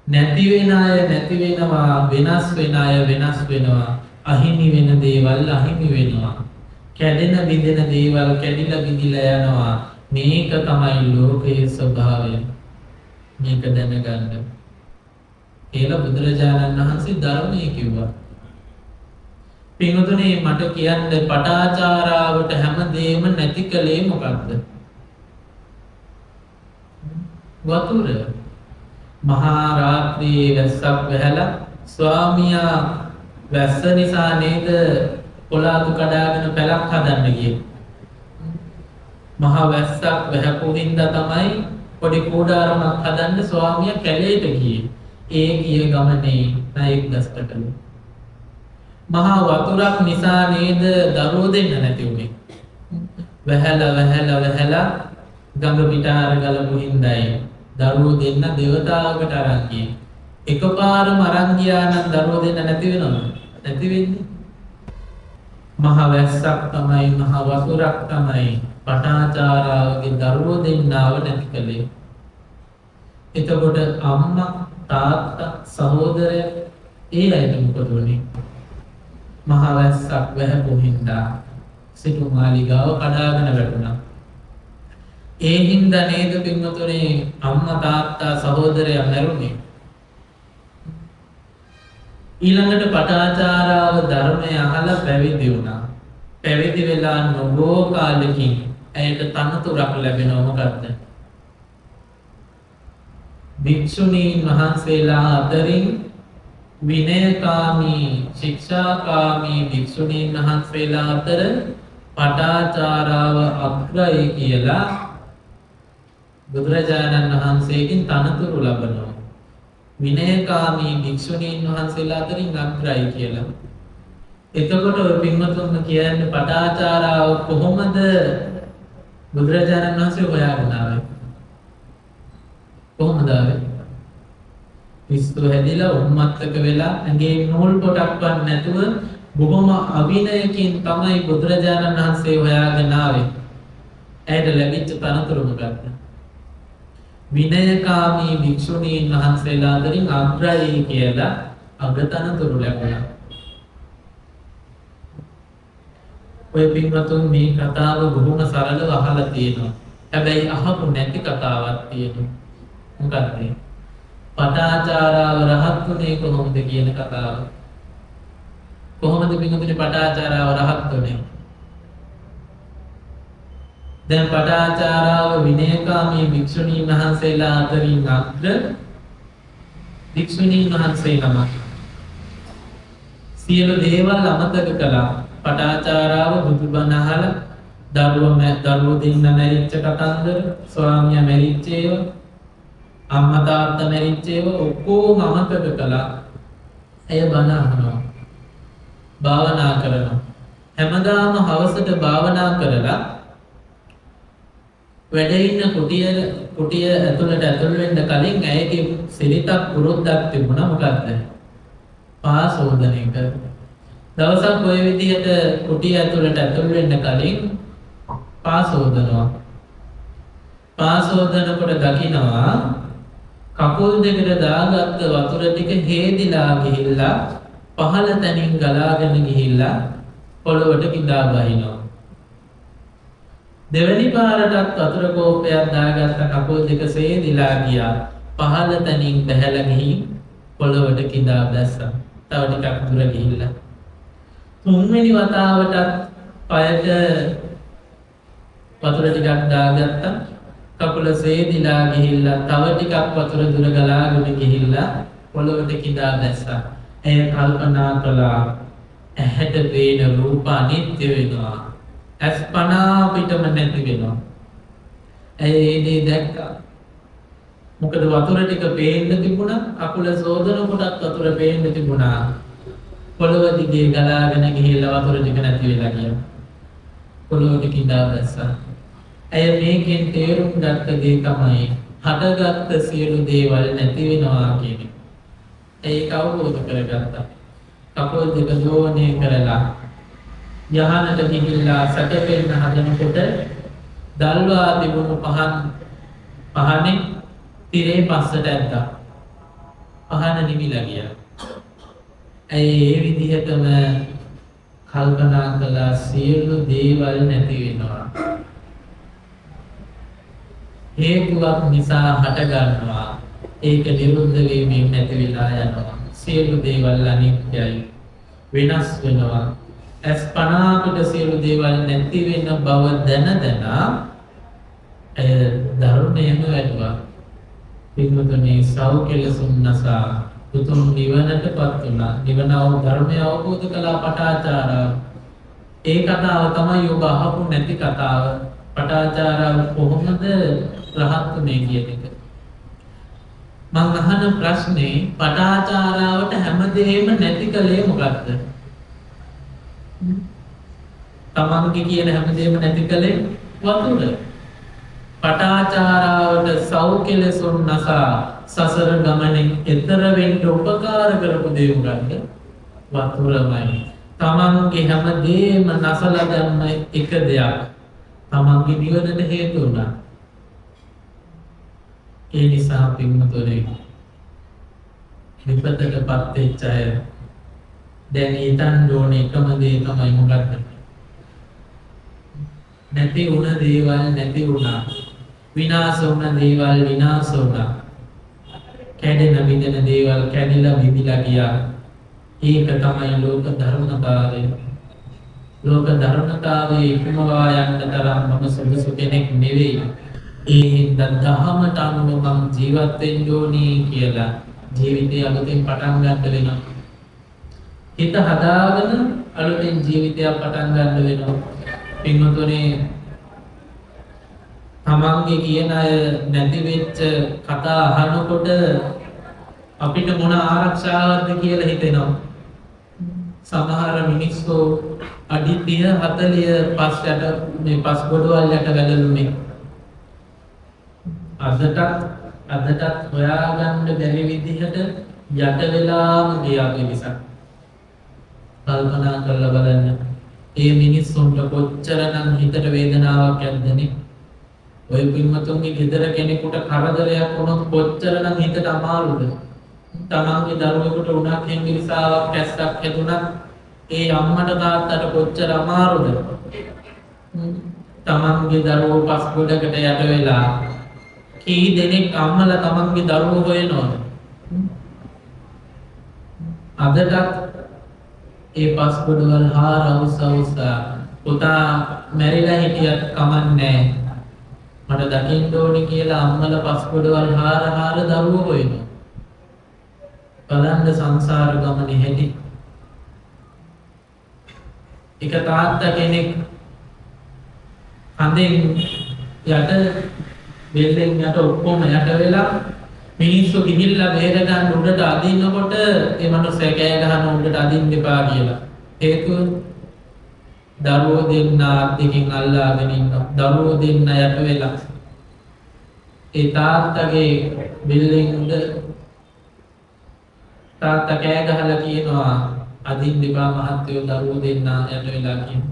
නැති වෙන අය නැති වෙනවා. වෙනස් වෙන අය වෙනස් වෙනවා. අහිමි වෙන දේවල් අහිමි වෙනවා. කැඩෙන බිඳෙන දේවල් කැඩිලා බිඳිලා යනවා. මේක තමයි ලෝකයේ ස්වභාවය. මේක දැනගන්න කියලා බුදුරජාණන් වහන්සේ ධර්මයේ කිව්වා. පින්වතුනි මට කියන්න පටාචාරාවට හැමදේම නැති කලේ මොකක්ද? වතුර. මහා රාත්‍රියේ වැස්සක් වැහැලා ස්වාමියා වැස්ස නිසා නේද කොලාතු කඩාගෙන පැලක් හදන්න ගියේ. මහා වැස්සක් වැහපු හින්දා තමයි පොඩි කූඩාරමක් හදන්න ස්වාමියා කැලේට ගියේ. ඒ ගිය ගමනේ නයෙක් දස්කටලු. මහා වතුරක් නිසා නේද දරුවෝ දෙන්න නැති උනේ. වැහැලා ගඟ පිටාර ගලපු හින්දායි දරුවෝ දෙන්න දෙවතාවකට අරන් ගියේ. එකපාරම අරන් ගියා නම් දරුවෝ දෙන්න නැති වෙනවද? නැති වෙන්නේ. මහා වැස්සක් තමයි මහා වතුරක් තමයි පටාචාරාවගේ දරුවෝ දෙන්නව නැති කලේ. එතකොට අම්මා තාත්තා සහෝදරය ඒ අයට මොකද වුනේ? මහා වැස්සක් වැහපු හින්දා සිටු මාලිගාව කඩාගෙන වැටුණා. ඒ හින්දා නේද පින්වතුනි අම්මා තාත්තා සහෝදරයා මැරුණේ. ඊළඟට පටාචාරාව ධර්මය අහලා පැවිදි වුණා. පැවිදි වෙලා නොබෝ කාලෙකින් ඇයට තනතුරක් ලැබෙනවා. මොකද්ද? භික්ෂුණීන් වහන්සේලා අතරින් විනයකාමී ශික්ෂාකාමී භික්ෂුණීන් වහන්සේලා අතර පටාචාරාව අග්‍රයි කියලා බුදුරජාණන් වහන්සේගෙන් තනතුරු ලබනවා. විනයකාමී භික්ෂුණීන් වහන්සේලා අතරින් අග්‍රයි කියලා. එතකොට ඔය පින්වතුන්ම කියන්නේ පටාචාරාව කොහොමද බුදුරජාණන් වහන්සේ හොයාගෙන ආවේ? කොහොමද ආවේ? විස්තු හැදිලා උම්මත්තක වෙලා ඇඟේ නූල් පොටක්වත් නැතුව බොහොම අවිනයකින් තමයි බුදුරජාණන් වහන්සේ හොයාගෙන ආවේ. ඇයට ලැබිච්ච තනතුර මොකක්ද? විනයකාමී භික්ෂුණීන් වහන්සේලා අතරින් අග්‍රයි කියලා අගතනතුරු ලැබුණා. ඔය පින්වතුන් මේ කතාව බොහොම සරලව අහලා තියෙනවා. හැබැයි අහපු නැති කතාවක් තියෙනවා. මොකක්ද? පටාචාරාව රහත් වුණේ කොහොමද කියන කතාව. කොහොමද පින්වතුනි පටාචාරාව රහත් වුණේ? දැන් පටාචාරාව විනයකාමී භික්ෂුණීන් වහන්සේලා අතරින් අග්‍ර භික්ෂුණීන් වහන්සේ නමක්. සියලු දේවල් අමතක කළා. පටාචාරාව බුදුබණ අහලා දරුවෝ දෙන්න මැරිච්ච කතන්දර, ස්වාමියා මැරිච්ච ඒවා, අම්මා තාත්තා මැරිච්ච ඒවා ඔක්කොම අමතක කළා. එය බණ අහනවා. භාවනා කරනවා. හැමදාම හවසට භාවනා කරලා වැඩ ඉන්න කුටිය ඇතුළට ඇතුල් වෙන්න කලින් ඇයගේ සිරිතක් පුරුද්දක් තිබුණා. මොකක්ද? පාසෝදන එක. දවසක් ඔය විදිහට කුටිය ඇතුළට ඇතුල් වෙන්න කලින් පාසෝදනවා. පාසෝදනකොට දකිනවා කකුල් දෙකට දාගත්ත වතුර ටික හේදිලා ගිහිල්ලා පහළ තැනින් ගලාගෙන ගිහිල්ලා පොළොවට කිඳා බහිනවා. දෙවැනි පාරටත් වතුර කෝපයක් දාගත්ත කකුල් දෙක සේදිලා ගියා. පහළ තැනින් බැහැලා ගිහින් පොළොවට කිඳා බැස්සා. තව ටිකක් දුර ගිහිල්ලා තුන්වෙනි වතාවටත් පයට වතුර ටිකක් දාගත්තා. කකුල සේදිලා ගිහිල්ලා තව ටිකක් වතුර දුර ගලාගෙන ගිහිල්ලා පොළොවට කිඳා බැස්සා. එය කල්පනා කළා ඇහැට පේන රූප අනිත්‍ය වෙනවා. අස්පනා පිටම නැති වෙනවා. ඇයි ඒ දේ දැක්කා? මොකද වතුර ටික පේන්න තිබුණා, අකුල සෝදන කොටත් වතුර පේන්න තිබුණා. පොළොව දිගේ ගලාගෙන ගිහිල්ලා වතුර ටික නැති වෙලා ගියා. පොළොවට කිඳා දැස්සා. ඇය මේකෙන් තේරුම් ගත්ත දේ තමයි හටගත්ත සියලු දේවල් නැති වෙනවා කියන එක. ඒක අවබෝධ කරගත්තා. කකුල් දෙක දෝණය කරලා යහනට ගිහිල්ලා සැතපෙන්න හදනකොට දල්වා තිබුණු පහනේ තිරේ පස්සට ඇද්දා. පහන නිවිලා ගියා. ඇයි ඒ විදිහටම කල්පනා කළා සියලු දේවල් නැති වෙනවා. හේතුවක් නිසා හට ගන්නවා. ඒක නිරුද්ධ වීමෙන් නැති වෙලා යනවා. සියලු දේවල් අනිත්‍යයි. වෙනස් වෙනවා. අස්පනා පිට සියලු දේවල් නැති වෙන බව දැන ධර්මයෙන් වැළුවා. පින්වතුනි සෞඛ්‍යලසුන් නසා උතුම් නිවනටපත් වුණා. නිවන ධර්මය අවබෝධ කළා පටාචාරා. ඒ කතාව තමයි ඔබ අහපු නැති කතාව. පටාචාරා කොහොමද රහත් වුනේ කියන එක. මම අහන ප්‍රශ්නේ පටාචාරාවට හැමදේම නැති කලේ මොකක්ද? තමන්ගේ කියන හැමදේම නැති කලේ වතුර. පටාචාරාවට සෞඛ්‍යලසුන් නසා සසර ගමනෙන් එතර වෙන්න උපකාර කරපු දේ මොකක්ද? වතුරමයි. තමන්ගේ හැමදේම නැසලා ගන්න එක දෙයක් තමන්ගේ නිවනට හේතු වුණා. ඒ නිසා පින්වතුනි විපතටපත් වෙච්ච අය දැන් ඊතන් ඕනේ එකම දේ තමයි මොකක්ද? නැති වුණ දේවල් නැති වුණා. විනාශ වුණ දේවල් විනාශ වුණා. කැඩෙන බිඳෙන දේවල් කැඩිලා බිඳිලා ගියා. ඒක තමයි ලෝක ධර්මතාවය. ලෝක ධර්මතාවයේ ඉක්මවා යන්න තරම් මම සුදුසු කෙනෙක් නෙවෙයි. ඒ හින්දා දහමට අනුව මම ජීවත් වෙන්න ඕනේ කියලා ජීවිතය අලුතෙන් පටන් ගන්න වෙනවා. හිත හදාගෙන අලුතෙන් ජීවිතයක් පටන් ගන්න වෙනවා. පින්වතුනි තමන්ගේ කියන අය නැති වෙච්ච කතා අහනකොට අපිට මොන ආරක්ෂාවක්ද කියලා හිතෙනවා. සමහර මිනිස්සු අඩි 30 40 පස්සට මේ පස් ගොඩවල් යට වැළලුනේ. අදටත් හොයාගන්න බැරි විදිහට යට වෙලාම ගියා මිනිසක්. කල්පනා කරලා බලන්න. ඒ මිනිස්සුන්ට කොච්චරනම් හිතට වේදනාවක් ඇද්දනේ. ඔය පින්වතුන්ගේ ගෙදර කෙනෙකුට කරදරයක් වුණොත් කොච්චරනම් හිතට අමාරුද? තමන්ගේ දරුවෙකුට උණක් හෙම්බිරිසාවක් කැස්සක් හැදුණත් ඒ අම්මට තාත්තට කොච්චර අමාරුද? තමන්ගේ දරුවෝ පස් ගොඩකට යට වෙලා කී දෙනෙක් අම්මලා තමන්ගේ දරුවෝ හොයනවද? අදටත් ඒ පස් ගොඩවල් හාරවුසා පුතා මැරිලා හිටියත් කමන්නේ මට දකින්න ඕනේ කියලා අම්මලා පස් ගොඩවල් හාර දරුවෝ හොයනවා. බලන්න සංසාර ගමනේ හැටි. එක තාත්තා කෙනෙක් හඳෙන් යට බෙල්ලෙන් යට ඔක්කොම යට වෙලා මිනිස්සු ගිහිල්ලා බේර ගන්න උඩට අදින්නකොට ඒ මනුස්සයා කෑ ගහන උඩට අදින්න එපා කියලා. හේතුව දරුවෝ දෙන්න අද්දකින් අල්ලාගෙන ඉන්නවා. දරුවෝ දෙන්න යට වෙලා ඒ තාත්තගේ බෙල්ලෙන් උඩ තාත්තා කෑ ගහලා කියනවා අදින්න එපා මහත්තයෝ දරුවෝ දෙන්න යට වෙලා කියන.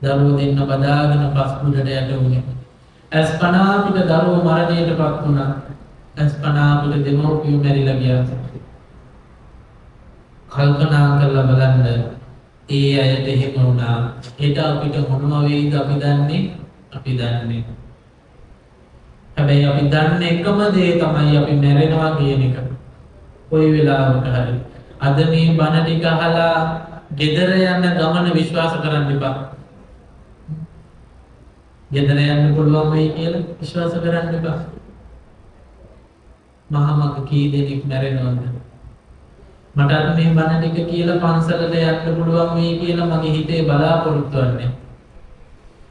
දරුවෝ දෙන්න බදාගෙන පස් මුඩට යට වුණේ. අස්පනා පිට දරුවෝ මරණයටපත් වුණා. අස්පනා පිට දෙමව්පියෝ මැරිලා ගියා. කල්පනා කරලා බලන්න ඒ අයට එහෙම වුණා. හෙට අපිට මොනව වෙයිද අපි දන්නේ? හැබැයි අපි දන්නේ එකම දේ තමයි අපි මැරෙනවා කියන එක. කොයි වෙලාවක හරි. අද මේ බණ ටික අහලා ගෙදර යන ගමන විශ්වාස කරන්න එපා. ගෙදර යන්න පුළුවන් වෙයි කියලා විශ්වාස කරන්න එපා. මහමග කී දෙනෙක් මැරෙනවද? මටත් මේ බණ ටික කියලා පන්සලට යන්න පුළුවන් වෙයි කියලා මගේ හිතේ බලාපොරොත්තු වෙන්නේ.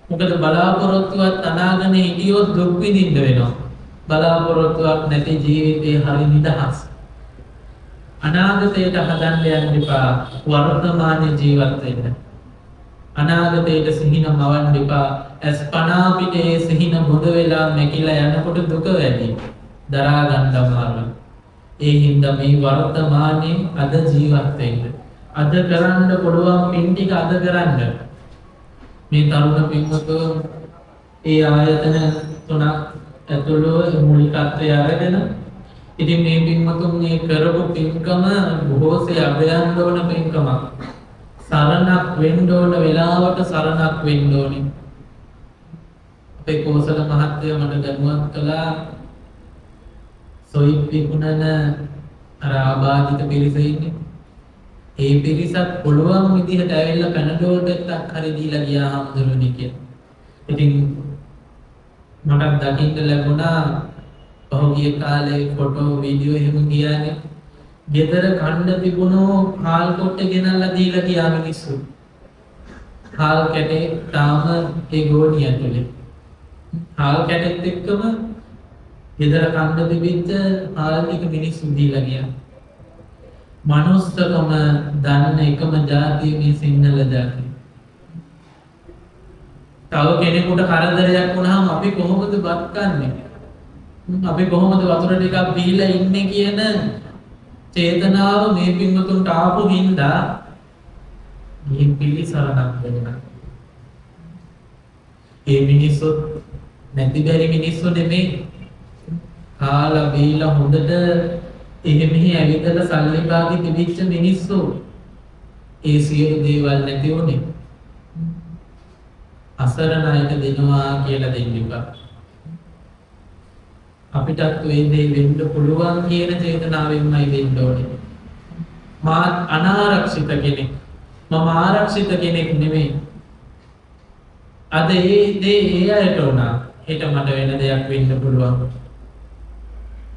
මොකද බලාපොරොත්තුවක් අනාගෙන හිටියොත් දුක් විඳින්න වෙනවා. බලාපොරොත්තුවක් නැති ජීවිතේ හරි නිදහස්. අනාගතයට හදන්න යන්න එපා. වර්තමානයේ ජීවත් වෙන්න. අනාගතයට සිහින මවන්න එපා. අස්පනා පිටේ සිහින බොඳ වෙලා නැකිලා යනකොට දුක වැඩි. දරා ගන්න අමාරුයි. ඒ හින්දා මේ වර්තමානයේ අද ජීවත් වෙන්න. අද කරන්න පුළුවන් පින් ටික අද කරන්න. මේ තරුණ පින්වතුන් ඒ ආයතන තුනක් ඇතුළු මූලිකත්වය අරගෙන ඉතින් මේ පින්වතුන් මේ කරපු පින්කම බොහෝසේ අභයන්න ඕන පින්කමක්. සරණක් වෙන්න ඕන වෙලාවට සරණක් වෙන්න ඕනේ. අපේ කෝසල මහත්තයා මට දැනුවත් කළා සොයිත් විකුණන අර ආබාධිත පිරිස ඉන්නේ. ඒ පිරිසත් පුළුවන් විදිහට ඇවිල්ලා පැනඩෝල් එකක් හරි දීලා ගියා හම්දුරුනේ කියලා. ඉතින් මට දකින්න ලැබුණා පහුගිය කාලේ ෆොටෝ වීඩියෝ එහෙම ගියානේ. ගෙදර කන්න තිබුණු හාල් කොට්ට ගෙනල්ලා දීලා ගියා මිනිස්සු. හාල් කැටේ තාම ඒ ගෝණිය ඇතුලේ. හාල් කැටෙත් එක්කම ගෙදර කන්න තිබිච්ච හාල් ටික මිනිස්සු දීලා ගියා. මනුස්සකම දන්න එකම ජාතිය මේ සිංහල ජාතිය. තව කෙනෙකුට කරදරයක් වුණාම අපි කොහොමද බත් කන්නේ? අපි කොහොමද වතුර ටිකක් බීලා ඉන්නේ කියන චේතනාව මේ පින්වතුන්ට ආපු හින්දා මේ පිළිසරණක් වෙනවා. මේ මිනිස්සු නැති බැරි මිනිස්සු නෙමෙයි. කාලා බීලා හොඳට එහෙම ඇවිදලා සල්ලි භාගි තිබිච්ච මිනිස්සු. ඒ සියලු දේවල් නැති වුණේ. අසරණ අයට දෙනවා කියලා දෙන්න එපා. අපිටත් ඒ දේ වෙන්න පුළුවන් කියන චේතනාවෙන්මයි දෙන්න ඕනේ. මාත් අනාරක්ෂිත කෙනෙක්. මම ආරක්ෂිත කෙනෙක් නෙමෙයි. අද ඒ දේ ඒ අයට උනා. හෙට මට වෙන දෙයක් වෙන්න පුළුවන්.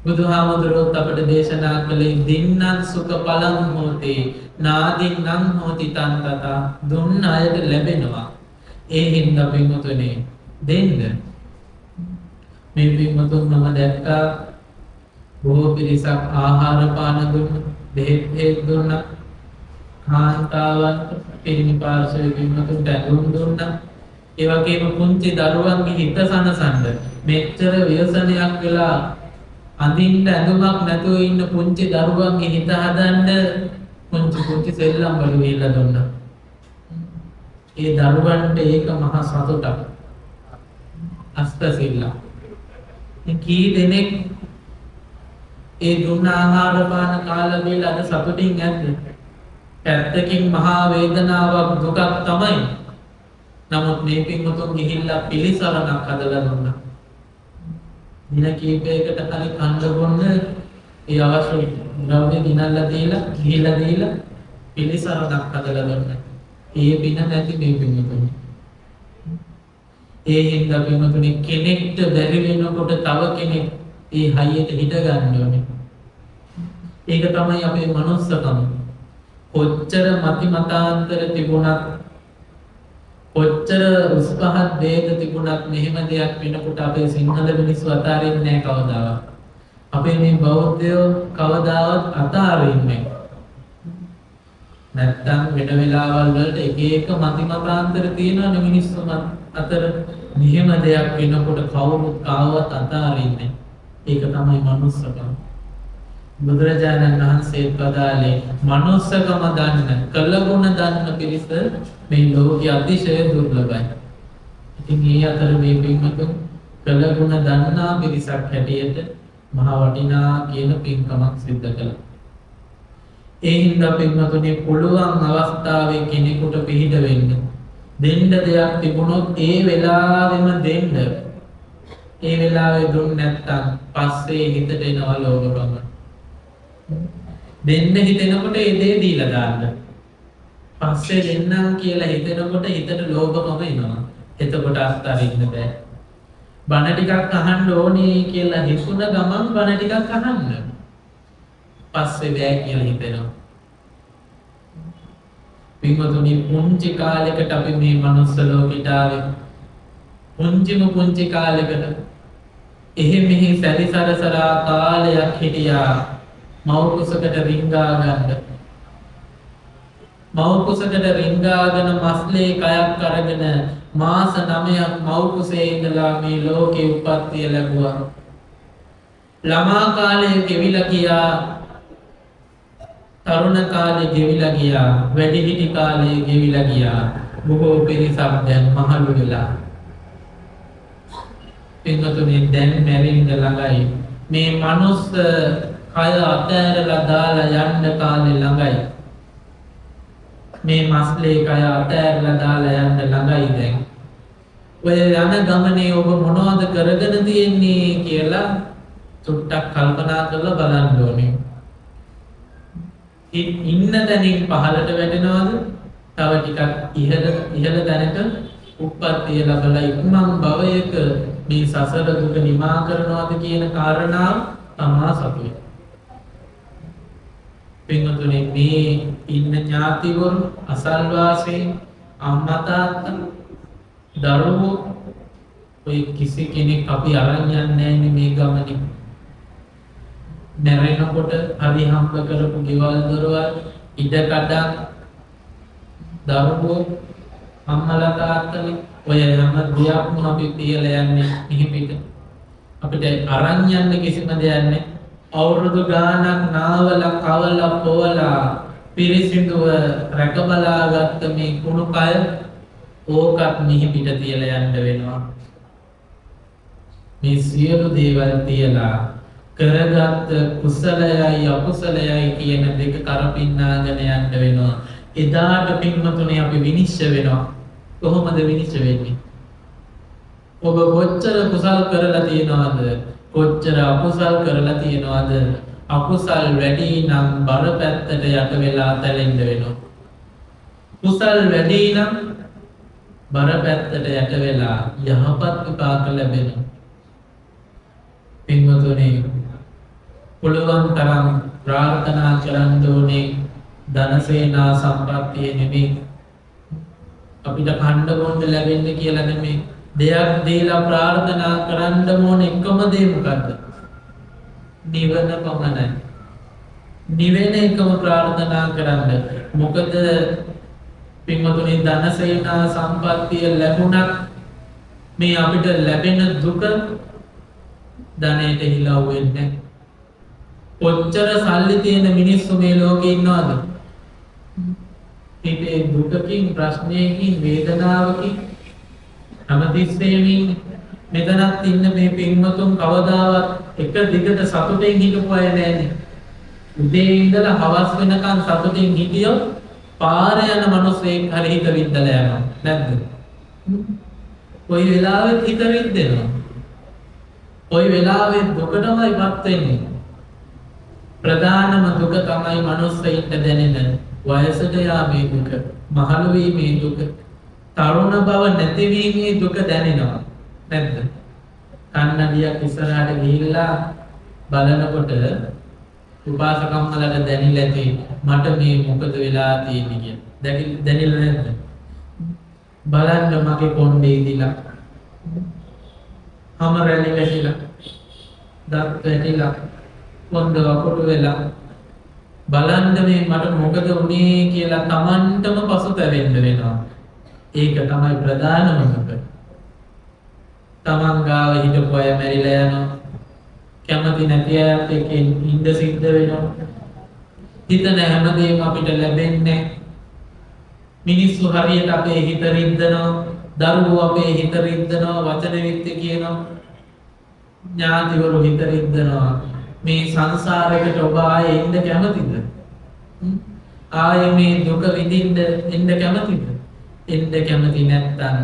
බුදුහාමුදුරුවෝ අපට දේශනා කළේ දින්නං සුඛ පලං හෝති නාදින්නං හෝති තන්තත. දුන්න අයට ලැබෙනවා. ඒ හින්දා පින්වතුනේ දෙන්න. මේ පින්වතුන් මම දැක්කා බොහෝ පිරිසක් ආහාර පාන දුන්නා, බෙහෙත් දුන්නා, කාන්තාවන්ට පිරිමි පාර්ශවයේ පින්වතුන්ට ඇඳුම් දුන්නා. ඒ වගේම පුංචි දරුවන්ගේ හිත සනසන්න මෙච්චර ව්‍යසනයක් වෙලා අඳින්න ඇඳුමක් නැතුව ඉන්න පුංචි දරුවන්ගේ හිත හදන්න පුංචි සෙල්ලම් වල වේලා දුන්නා. ඒ දරුවන්ට ඒක මහා සතුටක්. අස්තසිල්ල. කී දෙනෙක් ඒ දුන්න ආහාර පාන කාලා බීලා අද සතුටින් ඇද්ද? පැත්තකින් මහා වේදනාවක් දුකක් තමයි. නමුත් මේ පින්වතුන් ගිහිල්ලා පිළිසරණක් හදලා දුන්නා. දින කීපයකට හරි කන්න බොන්න ඒ අවශ්‍ය ද්‍රව්‍ය දිනල්ලා දීලා පිළිසරණක් හදලා දුන්නා. ඒ පින නැති මේ පින්වතුන්. ඒ හින්දා පින්වතුනි කෙනෙක්ට බැරි වෙනකොට තව කෙනෙක් ඒ හයියට හිට ගන්න ඕනේ. ඒක තමයි අපේ මනුස්සකම. කොච්චර මතිමතාන්තර තිබුණත් කොච්චර උස් පහත් ભેද තිබුණත් මෙහෙම දෙයක් වෙනකොට අපේ සිංහල මිනිස්සු අතාරින්නේ නැහැ කවදාවත්. අපේ මේ බෞද්ධයෝ කවදාවත් අතාරින්නේ නැහැ. නැත්තම් වෙන වෙලාවල් වලට එක මතිමතාන්තර තියෙනවනේ මිනිස්සු අතර. මෙහෙම දෙයක් වෙනකොට කවුරුත් කාවත් අතාරින්නේ. ඒක තමයි මනුස්සකම. බුදුරජාණන් වහන්සේ පදාලේ මනුස්සකම දන්න, කළගුණ දන්න පිරිස මේ ලෝකයේ අතිශය දුර්ලභයි. ඉතින් මේ අතර මේ පින්වතුන් කළගුණ දන්නා පිරිසක් හැටියට මහා වටිනා කියන පින්කමක් සිද්ධ කළා. ඒ හින්දා පින්වතුනි පුළුවන් අවස්ථාවේ කෙනෙකුට පිළිහිද වෙන්න. දෙන්න දෙයක් තිබුණොත් ඒ වෙලාවෙම දෙන්න. ඒ වෙලාවේ දුන්න නැත්තම් පස්සේ හිතට එනවා ලෝභකම. දෙන්න හිතෙනකොට ඒ දේ දීලා දාන්න. පස්සේ දෙන්නම් කියලා හිතෙනකොට හිතට ලෝභකම එනවා. එතකොට අත්හරින්න බෑ. බණ ටිකක් අහන්න ඕනේ කියලා හිතුන ගමන් බණ ටිකක් අහන්න. පස්සේ බෑ කියලා හිතෙනවා. පින්වතුනි පුංචි කාලෙකට අපි මේ මනුස්ස ලෝකෙට ආවේ. පුංචි කාලෙකට එහෙ මෙහි සැරිසරසරා කාලයක් හිටියා මව් කුසකට රිංගා ගන්න. මව් කුසකට රිංගාගෙන මස්ලේ කයක් අරගෙන මාස 9ක් මව් කුසේ ඉඳලා මේ ලෝකේ උප්පත්තිය ලැබුවා. ළමා කාලේ ගෙවිලා ගියා. තරුණ කාලේ ගෙවිලා ගියා. වැඩිහිටි කාලේ ගෙවිලා ගියා. බොහෝ පිරිසක් දැන් මහලු වෙලා. පින්වතුනි දැන් මැරෙන්න ළඟයි. මේ මනුස්ස කය අතෑරලා දාලා යන්න කාලේ ළඟයි. මේ මස්ලේ කය අතෑරලා දාලා යන්න ළඟයි දැන්. ඔය යන ගමනේ ඔබ මොනවද කරගෙන තියෙන්නේ කියලා චුට්ටක් කල්පනා කරලා බලන්න ඕනේ. ඉන්න තැනින් පහළට වැටෙනවද? තව ටිකක් ඉහළ තැනට උප්පත්තිය ලැබලා ඉක්මන් භවයක මේ සසර දුක නිමා කරනවාද කියන කාරණාව තමා සතුයි. පින්වතුනි මේ ඉන්න ඥාතිවරු අසල්වාසීන් අම්මා තාත්තා දරුවෝ ඔය කිසි කෙනෙක් අපි අරන් යන්නේ නැහැ මේ ගමනේ. මැරෙනකොට හරි හම්බ කරපු ගෙවල් දොරවල් ඉඩකඩම් දරුවෝ අම්මලා තාත්තලා ඔය හැම දෙයක්ම අපි තියලා යන්නේ නිහිපිට. අපිට අරන් යන්න කිසිම දෙයක් නැහැ. අවුරුදු ගානක් නාවලා කවලා පොවලා පිරිසිදුව රැකබලාගත්ත මේ කුණු කය ඕකත් නිහිපිට තියලා යන්න වෙනවා. මේ සියලු දේවල් තියලා කරගත් කුසලයයි අකුසලයයි කියන දෙක කරපින්නාගෙන යන්න වෙනවා. එදාට පින්වතුනි අපි විනිශ්චය වෙනවා. කොහොමද විනිශ්චය වෙන්නේ? ඔබ කොච්චර කුසල් කරලා තියනවද? කොච්චර අකුසල් කරලා තියනවද? අකුසල් වැඩි නම් බර පැත්තට යට වෙලා තැලෙන්න වෙනවා. කුසල් වැඩි නම් බර පැත්තට යට වෙලා යහපත් විපාක ලැබෙනවා. පින්වතුනි පුළුවන් තරම් ප්‍රාර්ථනා කරන්න ඕනේ ධනසේනා සම්පත්තිය නෙමෙයි. අපිට කන්න බොන්න ලැබෙන්න කියලා නෙමෙයි. දෙයක් දීලා ප්‍රාර්ථනා කරන්න ඕනේ එකම දේ මොකද්ද? නිවන පමණයි. නිවෙන එකම ප්‍රාර්ථනා කරන්න. මොකද පින්වතුනි ධනසේනා සම්පත්තිය ලැබුණත් මේ අපිට ලැබෙන දුක ධනයට හිලව් වෙන්නේ. කොච්චර සල්ලි තියෙන මිනිස්සු මේ ලෝකේ ඉන්නවද? හිතේ දුකකින් ප්‍රශ්නයකින් වේදනාවකින් හැමතිස්සෙම මෙතනත් ඉන්න මේ පින්වතුන් කවදාවත් එක දිගට සතුටින් හිටපු අය නෑනේ. උදේ ඉඳලා හවස් වෙනකන් සතුටින් හිටියොත් පාරේ යන මිනිස්සෙක් හරි හිත විඳලා යනවා නැද්ද? කොයි වෙලාවෙත් හිත විඳිනවා. කොයි වෙලාවෙත් දුකටමයිපත් වෙන්නේ. ප්‍රධානම දුක තමයි මිනිස්සෙයින්ට දැනෙන වයසට යාමේ දුක, මහලු වීමේ දුක, තරුණ බව නැතිවීමේ දුක දැනෙනවා නැද්ද? කන්නඩියක් ඉස්සරහට ගිහිල්ලා බලනකොට උපාසකම්මලට දැනිලා ඇති මට මේ මොකද වෙලා තියෙන්නේ කියලා. දැනෙලා නැද්ද? බලන්න මගේ කොණ්ඩේ ඉදිලා, හැම රැලි වැටිලා, දත් වැටිලා, කොන්ද වකුටු වෙලා බලන්න මේ මට මොකද වුනේ කියලා Tamanටම පසුතැවෙන්න වෙනවා. ඒක තමයි ප්‍රධානම දුක. Taman ගාව හිටපු අය මැරිලා යනවා. කැමති නැති අයත් එක්ක ඉඳ සිද්ධ වෙනවා. හිතන හැමදේම අපිට ලැබෙන්නේ. මිනිස්සු හරියට අපේ හිත රිද්දනවා. දරුවෝ අපේ හිත රිද්දනවා. වචන විත්ති කියනවා. ඥාතිවරු හිත රිද්දනවා. මේ සංසාරයකට ඔබ ආයේ ඉන්න කැමතිද? ආයේ මේ දුක විඳින්න ඉන්න කැමතිද? ඉන්න කැමති නැත්නම්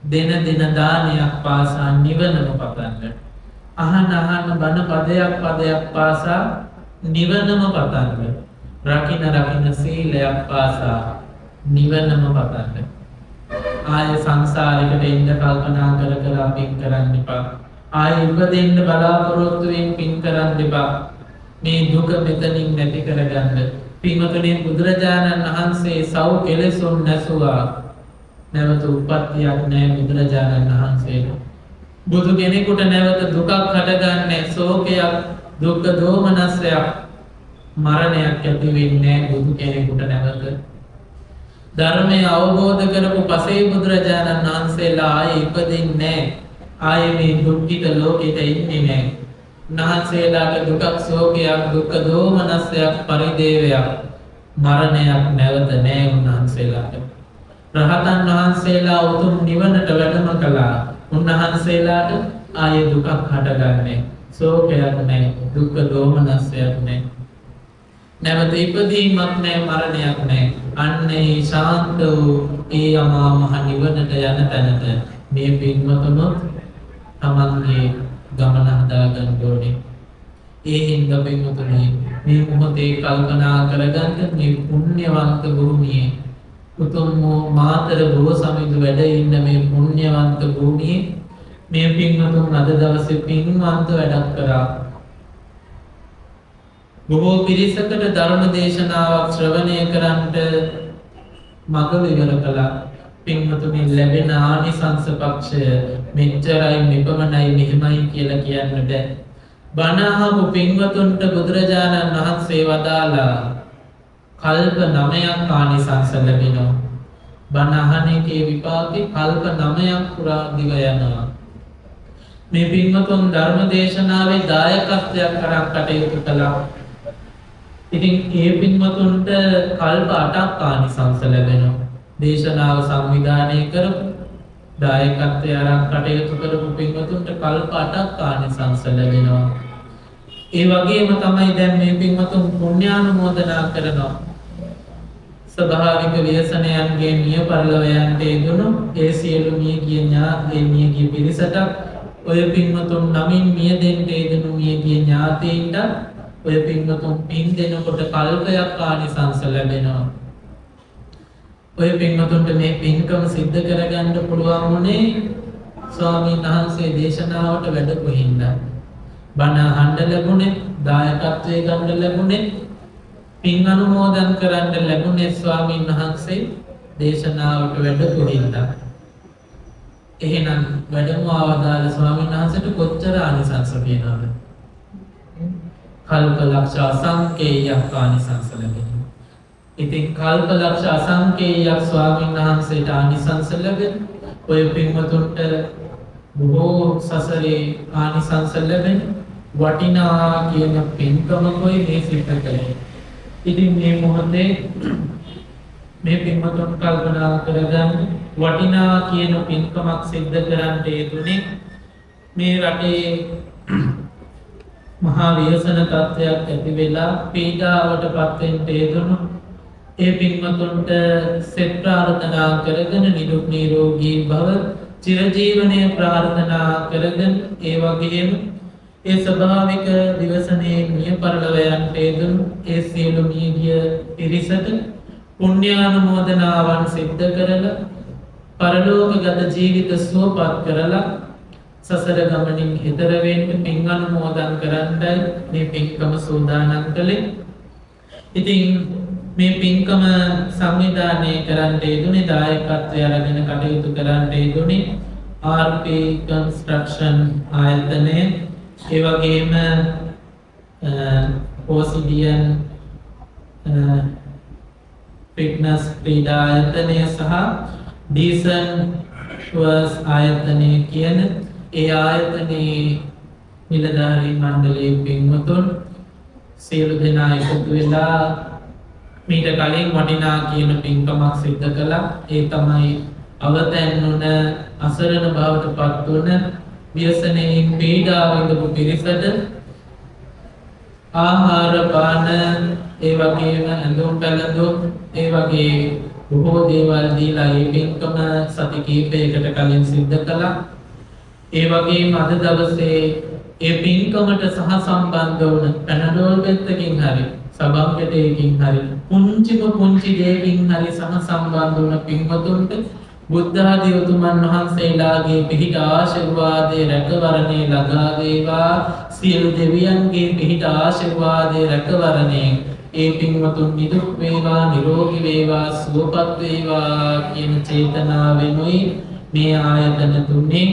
දින දානයක් පාසා නිවනම පතන්න. අහන බණ පදයක් පාසා නිවනම පතන්න. රකින්න සීලයක් පාසා නිවනම පතන්න. ආයේ සංසාරයකට ඉන්න කල්පනා කර අපින් කරන්න එපා. ආයේ ඉපදෙන්න බලාපොරොත්තු වෙමින් පින් කරන්න එපා. මේ දුක මෙතනින් නැති කරගන්න. පින්වතුනි බුදුරජාණන් වහන්සේ සව් කෙලෙසුන් නැසුවා. නැවත උප්පත්තියක් නැහැ බුදුරජාණන් වහන්සේට. බුදු කෙනෙකුට නැවත දුකක් හටගන්නේ ශෝකයක්, දුක්ඛ දෝමනස්සයක්, මරණයක් ඇති වෙන්නේ බුදු කෙනෙකුට නැවත. ධර්මය අවබෝධ කරපු පසේ බුදුරජාණන් වහන්සේලා ආයේ ඉපදින්නේ නැහැ. ආයේ මේ දුක්ඛිත ලෝකෙට ඉන්නේ නැහැ. උන්වහන්සේලාට දුකක්, ශෝකයක්, දුක්ඛ දෝමනස්සයක්, පරිදේවයක්, මරණයක් නැවත නැහැ උන්වහන්සේලාට. රහතන් වහන්සේලා උතුම් නිවනට වැඩම කළා. උන්වහන්සේලාට ආයේ දුකක් හටගන්නේ ශෝකයක් නැහැ, දුක්ඛ දෝමනස්සයක් නැහැ. නැවත ඉපදීමක් නැහැ, මරණයක් නැහැ. අන්න ඒ ශාන්ත වූ ඒ අමා මහ නිවනට යන තැනට මේ පින්වතුනොත් තමන්ගේ ගමන හදාගන්න ඕනේ. ඒ හින්දා පින්වතුනි මේ මොහොතේ කල්පනා කරගන්න මේ පුණ්‍යවන්ත භූමියේ උතුම් වූ මාතර බොහෝ සමිඳු වැඩ ඉන්න මේ පුණ්‍යවන්ත භූමියේ මේ පින්වතුන් අද දවසේ පින්වන්ත වැඩක් කරා. බොහෝ පිරිසකට ධර්ම දේශනාවක් ශ්‍රවණය කරන්නට මඟ විවර කළා. පින්වතුනි ලැබෙන ආනිසංස පක්ෂය මෙච්චරයි මෙපමණයි මෙහිමයි කියලා කියන්න බෑ. බණ අහපු පින්වතුන්ට බුදුරජාණන් වහන්සේ වදාලා කල්ප 9ක් ආනිසංස ලැබෙනවා. බණ අහන එකේ විපාකේ කල්ප 9ක් පුරා දිව යනවා. මේ පින්වතුන් ධර්ම දේශනාවේ දායකත්වයක් කරන් කටයුතු කළා. ඉතින් ඒ පින්වතුන්ට කල්ප 8ක් ආනිසංස ලැබෙනවා. දේශනාව සංවිධානය කරපු දායකත්වය අරන් කටයුතු කරපු පින්වතුන්ට කල්ප 8ක් ආනිසංස ලැබෙනවා. ඒ වගේම තමයි දැන් මේ පින්වතුන් පුණ්‍යානුමෝදනා කරනවා. ස්වභාවික ව්‍යසනයන්ගේ මිය පරලොවයන්ට යෙදුණු ඒ සියලු මියගිය පිරිසට ඔය පින්වතුන් නමින් මිය දෙන්න යෙදුණු මියගිය ඥාතීන්ට ඔය පින්වතුන් පින් දෙනකොට කල්පයක් ආනිසංස ලැබෙනවා. ඔය පින්වතුන්ට මේ පින්කම සිද්ධ කරගන්න පුළුවන් වුණේ ස්වාමීන් වහන්සේ දේශනාවට වැඩපු හින්දා. බණ අහන්න ලැබුණේ, දායකත්වයේ ගන්න ලැබුණේ, පින් අනුමෝදන් කරන්න ලැබුණේ ස්වාමීන් වහන්සේ දේශනාවට වැඩපු හින්දා. එහෙනම් වැඩම අවදාළ ස්වාමීන් වහන්සේට කොච්චර ආනිසංස තියෙනවද? කල්ප ලක්ෂ අසංකේයයක් ආනිසංස ලැබෙනවා. ඉතින් කල්ප ලක්ෂ අසංකේයයක් ස්වාමීන් වහන්සේට ආනිසංස ලැබෙන ඔය පින්වතුන්ට බොහෝ සසරේ ආනිසංස ලැබෙන වටිනා කියන පින්කම කොයි මේ සිද්ධ කළේ. ඉතින් මේ මොහොතේ මේ පින්වතුන් කල්පනා කරගන්න වටිනා කියන පින්කමක් සිද්ධ කරන්න යෙදුනේ මේ රටේ මහා ව්‍යසන තත්ත්වයක් ඇති වෙලා පීඩාවට පත් වෙන්න යෙදුණු ඒ පින්වතුන්ට සෙත් ප්‍රාර්ථනා කරගෙන නිදුක් නිරෝගී භව චිරජීවනයේ ප්‍රාර්ථනා කරගෙන ඒ වගේම ඒ ස්වභාවික දිවසනේ මිය පරලොවයන්ට යෙදුණු ඒ සියලු මියගිය පිරිසට පුණ්‍යානුමෝදනාවන් සිද්ධ කරලා පරලෝකගත ජීවිත සුවපත් කරලා සසර ගමනින් ඈතර වෙන්න පින් අනුමෝදන් කරන්නයි මේ පින්කම සූදානම් කළේ. ඉතින් මේ පින්කම සංවිධානය කරන්න යෙදුනේ දායකත්වය අරගෙන කටයුතු කරන්න යෙදුනේ RP කන්ස්ට්‍රක්ෂන් ආයතනය, ඒ වගේම OCDN ෆිට්නස් ක්‍රීඩා ආයතනය සහ ඩීසන් ටුවර්ස් ආයතනය කියන ඒ ආයතනයේ නිලධාරී මණ්ඩලයේ පින්වතුන් සියලු දෙනා එකතු වෙලා මීට කලින් වටිනා කියන පින්කමක් සිද්ධ කළා. ඒ තමයි අවතැන් වුණ අසරණ බවට පත් වුණ ව්‍යසනයෙන් පීඩා විඳපු පිරිසට ආහාර පාන, ඒ වගේම ඇඳුම් පැළඳුම්, ඒ වගේ බොහෝ දේවල් දීලා මේ පින්කම සති කිහිපයකට කලින් සිද්ධ කළා. ඒ වගේම අද දවසේ ඒ පින්කමට සහ සම්බන්ධ වුණ පැනඩෝල් පෙත්තකින් හරි සබම්පෙටයකින් හරි පුංචි දෙයකින් හරි සහ සම්බන්ධ වුණ පින්වතුන්ට බුද්ධ ආදී උතුමන් වහන්සේලාගේ පිහිට ආශිර්වාදයේ රැකවරණේ ලබා වේවා. සියලු දෙවියන්ගේ පිහිට ආශිර්වාදයේ රැකවරණේ ඒ පින්වතුන් නිදුක් වේවා, නිරෝගී වේවා, සුවපත් වේවා කියන චේතනාවෙනුයි මේ ආයතන තුනේ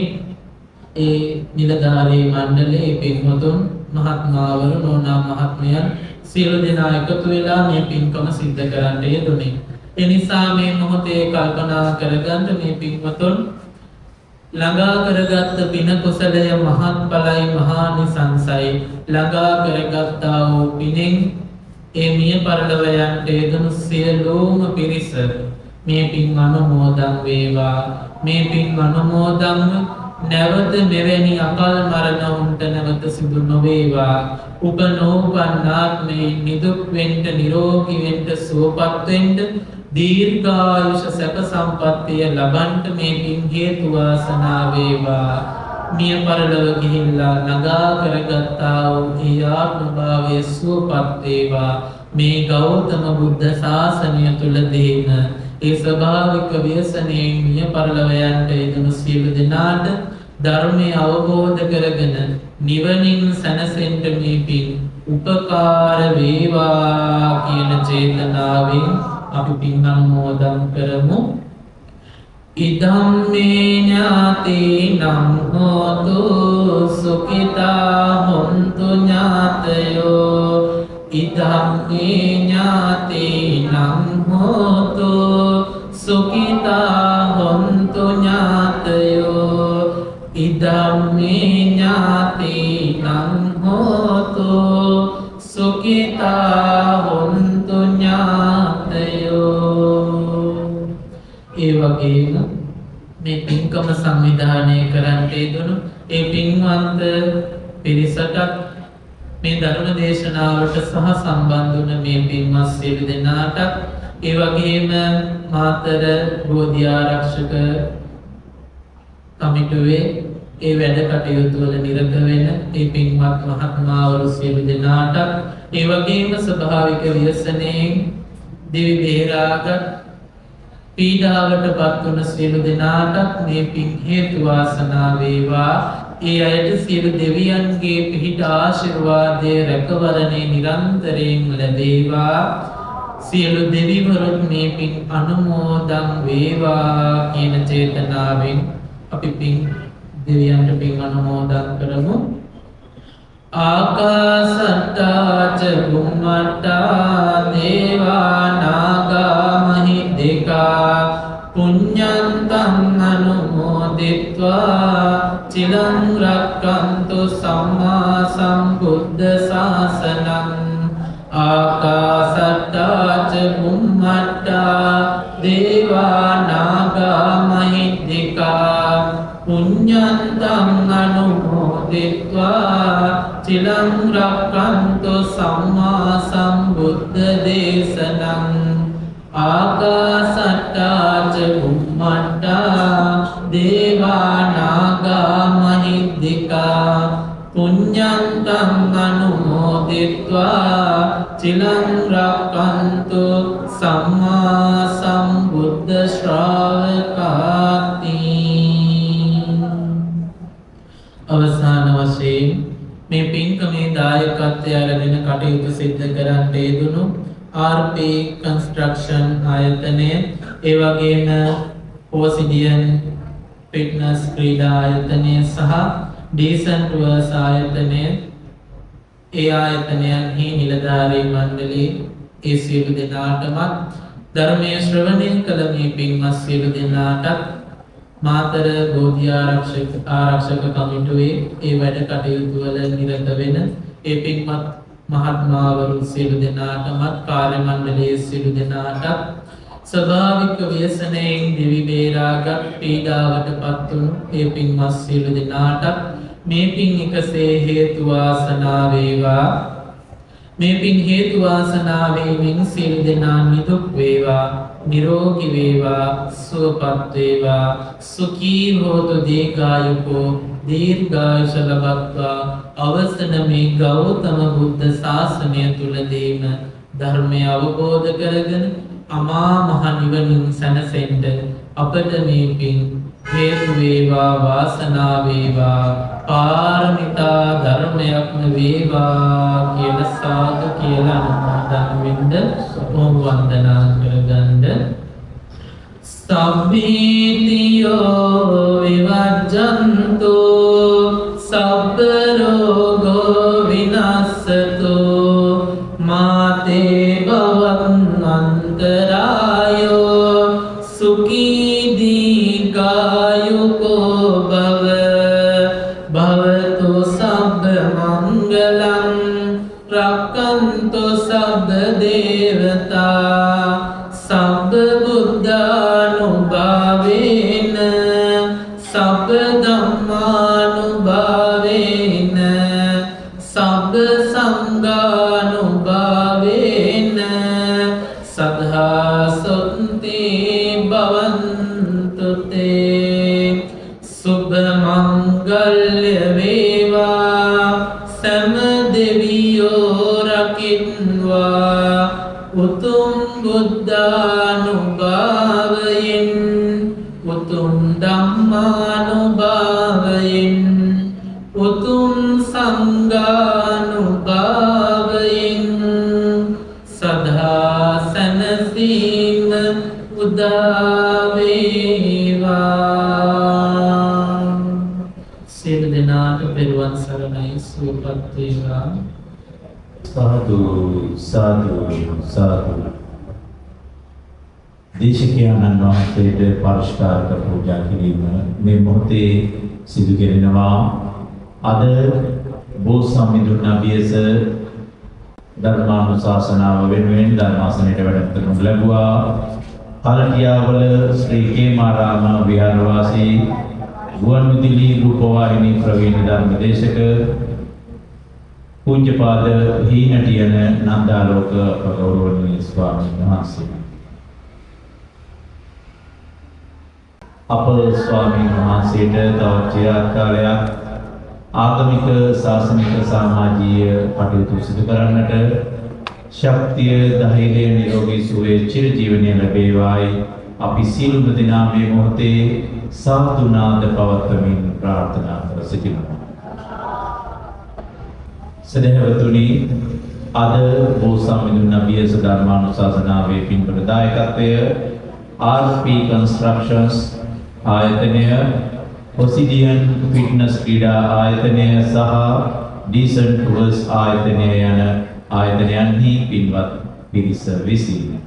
ඒ නිලධාරී මණ්ඩලයේ පින්වතුන් මහත්මාවරු නෝනා මහත්මයන් සියලු දෙනා එකතු වෙලා මේ පින්කම සිද්ධ කරන්න යෙදුනේ. ඒ නිසා මේ මොහොතේ කල්පනා කරගන්න මේ පින්වතුන් ළඟා කරගත් පින කුසලය මහත්ඵලයි මහානිසංසයි. ළඟා කරගත්තා වූ පිනෙන් ඒ මිය පරලොව යන්ට යෙදුණු සියලුම පිරිස මේ පින් අනුමෝදන් වේවා. මේ පින් අනුමෝදන්ව නැවත මෙවැනි අකල් මරණ උන්ට නැවත සිදු නොවේවා. උපනෝපන්නාත්මේ නිදුක් වෙන්න, නිරෝගී වෙන්න, සුවපත් වෙන්න, දීර්ඝායුෂ සැප සම්පන්නිය ලබන්ට මේ පින් හේතු වාසනා වේවා. මිය පරලොව ගිහිල්ලා නගා කරගත්තා වූ ඒ ආත්ම භාවය සුවපත් වේවා. මේ ගෞතම බුද්ධ ශාසනය තුලදීන ඒ ස්වභාවික ව්‍යසනයෙන් මිය පරලොව යන්ට යෙදුණු සියලු දෙනාට ධර්මය අවබෝධ කරගෙන නිවනින් සැනසෙන්න මේ පින් උපකාර වේවා කියන චේතනාවෙන් අපි පින් අනුමෝදන් කරමු. ඉදම්මේ ඥාතිනම් හෝතු සුඛිතා හොන්තු ඥාතයෝ. ඉදම්මේ ඥාතිනම් හෝතු සුඛිතා හොන්තු ඥාතයෝ. ඉදම්මේ ඥාතිනම් හෝතු සුඛිතා හොන්තු ඥාතයෝ. ඒ වගේම මේ පින්කම සංවිධානය කරන්නට යෙදුණු ඒ පින්වන්ත පිරිසට මේ ධර්ම දේශනාවට සහ සම්බන්ධ වුණ මේ පින්වත් සියලු දෙනාට ඒ වගේම මාතර බෝධි ආරක්ෂක කමිටුවේ ඒ වැඩ කටයුතු වල නිරත වෙන ඒ පින්වත් මහත්මාවරු සියලු දෙනාට ඒ වගේම ස්වභාවික ව්‍යසනයෙන් දිවි බේරාගත් පීඩාවට පත් වුණ සියලු දෙනාට මේ පින් හේතු වාසනා වේවා. ඒ අයට සියලු දෙවියන්ගේ පිහිට ආශිර්වාදයේ රැකවරණේ නිරන්තරයෙන් ලැබේවා. සියලු දෙවිවරුන් මේ පින් අනුමෝදන් වේවා කියන චේතනාවෙන් අපි පින් දෙවියන්ට පින් අනුමෝදන් කරමු. ආකාසට්ටා ච බුම්මට්ටා දේවා නාග මහිද්దికා පුඤ්ඤන්තං අනුමෝදිත්වා චිරං රක්ඛන්තු සම්මා සම්බුද්ධ ශාසනං. ආකාසට්ටා ච බුම්මට්ටා දේවා නාග මහිද්దికා පුඤ්ඤන්තං අනුමෝදිत्वा චිරං රක්ඛන්තු සම්මා සම්බුද්ධ දේශනං. ආකාසට්ටා ච බුම්මට්ටා දේවා නාග මහිද්దికා පුඤ්ඤන්තං අනුමෝදිत्वा චිරං රක්ඛන්තු සම්මා සම්බුද්ධ ශ්‍රාවකාති. අවසාන වශයෙන් මේ පින්කමේ දායකත්වය අරගෙන කටයුතු සිද්ධ කරන්නට යෙදුණු RP කන්ස්ට්‍රක්ෂන් ආයතනය, ඒ වගේම පොසිඩියන් ෆිට්නස් ක්‍රීඩා ආයතනය සහ ඩීසන්ට් වර්ස් ආයතනය, ඒ ආයතනයන්හි නිලධාරී මණ්ඩලයේ ඒ සියලු දෙනාටමත් ධර්මයේ ශ්‍රවණය කළ මේ පින්වත් සියලු දෙනාටත් මාතර බෝධි ආරක්ෂක කමිටුවේ ඒ වැඩ කටයුතු වල නිරත වෙන ඒ පින්වත් මහත්මාවරු සියලු දෙනාටමත් කාර්ය මණ්ඩලයේ සියලු දෙනාටත් ස්වභාවික ව්‍යසනයෙන් දිවි බේරාගත් පීඩාවට පත් වුණු ඒ පින්වත් සියලු දෙනාටත් මේ පින් එකසේ හේතු වාසනා වේවා. මේ පින් හේතු වාසනා වීමෙන් සියලු දෙනා නිදුක් වේවා, නිරෝගී වේවා, සුවපත් වේවා, සුඛී හෝතු දීර්ඝායුකෝ දීර්ඝායුෂ ලබත්වා. අවසන මේ ගෞතම බුද්ධ ශාසනය තුලදීම ධර්මය අවබෝධ කරගෙන අමා මහ නිවනින් සැනසෙන්න අපට මේ පින් හේතු වේවා වාසනාව වේවා පාරමිතා ධර්මයක්ම වේවා කියලා සාදු කියලා අනුමෝදන් වෙන්න ඕම් වන්දනා කරගන්න. සබ්බීතියෝ විවජ්ජන්තු සබ්බ රෝගෝ විනස්සතු මාතේ භවන් අන්තරායෝ සුඛී දීඝායුකෝ භව භවතු සබ්බ මංගලං රක්ඛන්තු සබ්බ දේවතා සබ්බ බුද්ධානුභාවේන සබ්බ ධම්මානුභාවේන සබ්බ සංඝානුභාවේන සද්ධා සොත්ති භවන්තු තේ සුභ මංගල්‍ය වේවා සම දෙවියෝ රකින්වා උතුම් බුද්ධානුභාවයෙන් උතුම් ධම්මානුභාවයෙන් උතුම් සංඝානුභාවයෙන් සදා සැනසීම උදා වේවා. සියලු දෙනාට පෙරවන් සරණයි සුවපත් වේවා. සාදු සාදු සාදු. දේශකයන්න් වහන්සේට පරිස්කාරක පූජා කිරීම මේ මොහොතේ සිදු කෙරෙනවා. අද බෝසත්මිඳුන් අභියස ධර්මානුශාසනාව වෙනුවෙන් ධර්මාසනයට වැඩම කරනු ලැබුවා. කලටියාවල ශ්‍රී කේමාරාම විහාරවාසී ගුවන්විදුලි රූපවාහිනී ප්‍රවීණ ධර්මදේශක පූජ්‍යපාද හීනටියන නන්දාලෝක ගෞරවනීය ස්වාමීන් වහන්සේ. අප ස්වාමීන් වහන්සේට තවත් චිරාත් කාලයක් ආගමික ශාසනික සමාජීය කටයුතු සිදු කරන්නට ශක්තිය ධෛර්යය නිරෝගී සුවය චිරජීවනය ලැබේවායි අපි සියලුම දෙනා මේ මොහොතේ සාදු නාද පවත්වමින් ප්‍රාර්ථනා කර සිටිනවා. සදහවතුනි, අද බෝසත්මිඳුන් අභියස ධර්මානුශාසනාවේ පින්බර දායකත්වය RP Constructions ආයතනය, Obsidian Fitness ක්‍රීඩා ආයතනය සහ Decent Tours ආයතනය යන ආයතනයන්හි පින්වත් පිරිස විසින්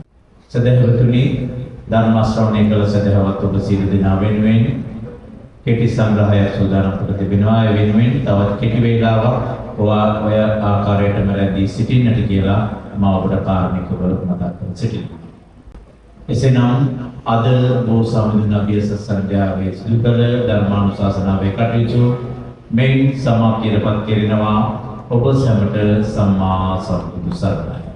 සදහවතුනි ධර්ම ශ්‍රවණය කළ සදහවත් ඔබ සියලු දෙනා වෙනුවෙන් කෙටි සංග්‍රහයක් සූදානම් කර තිබෙනවා. ඒ වෙනුවෙන් තවත් කෙටි වේලාවක් ඔය ආකාරයටම රැඳී සිටින්නට කියලා මම ඔබට කාර්මිකව මතක් කර සිටිනවා. එසේනම් අද බෝසත්මිඳුන් අභියස සංඝයාගේ සිදු කළ ධර්මානුශාසනාවේ කටයුතු මෙයින් සමාප්තියටපත් කෙරෙනවා. ඔබ සැමට සම්මා සම්බුදු සරණයි.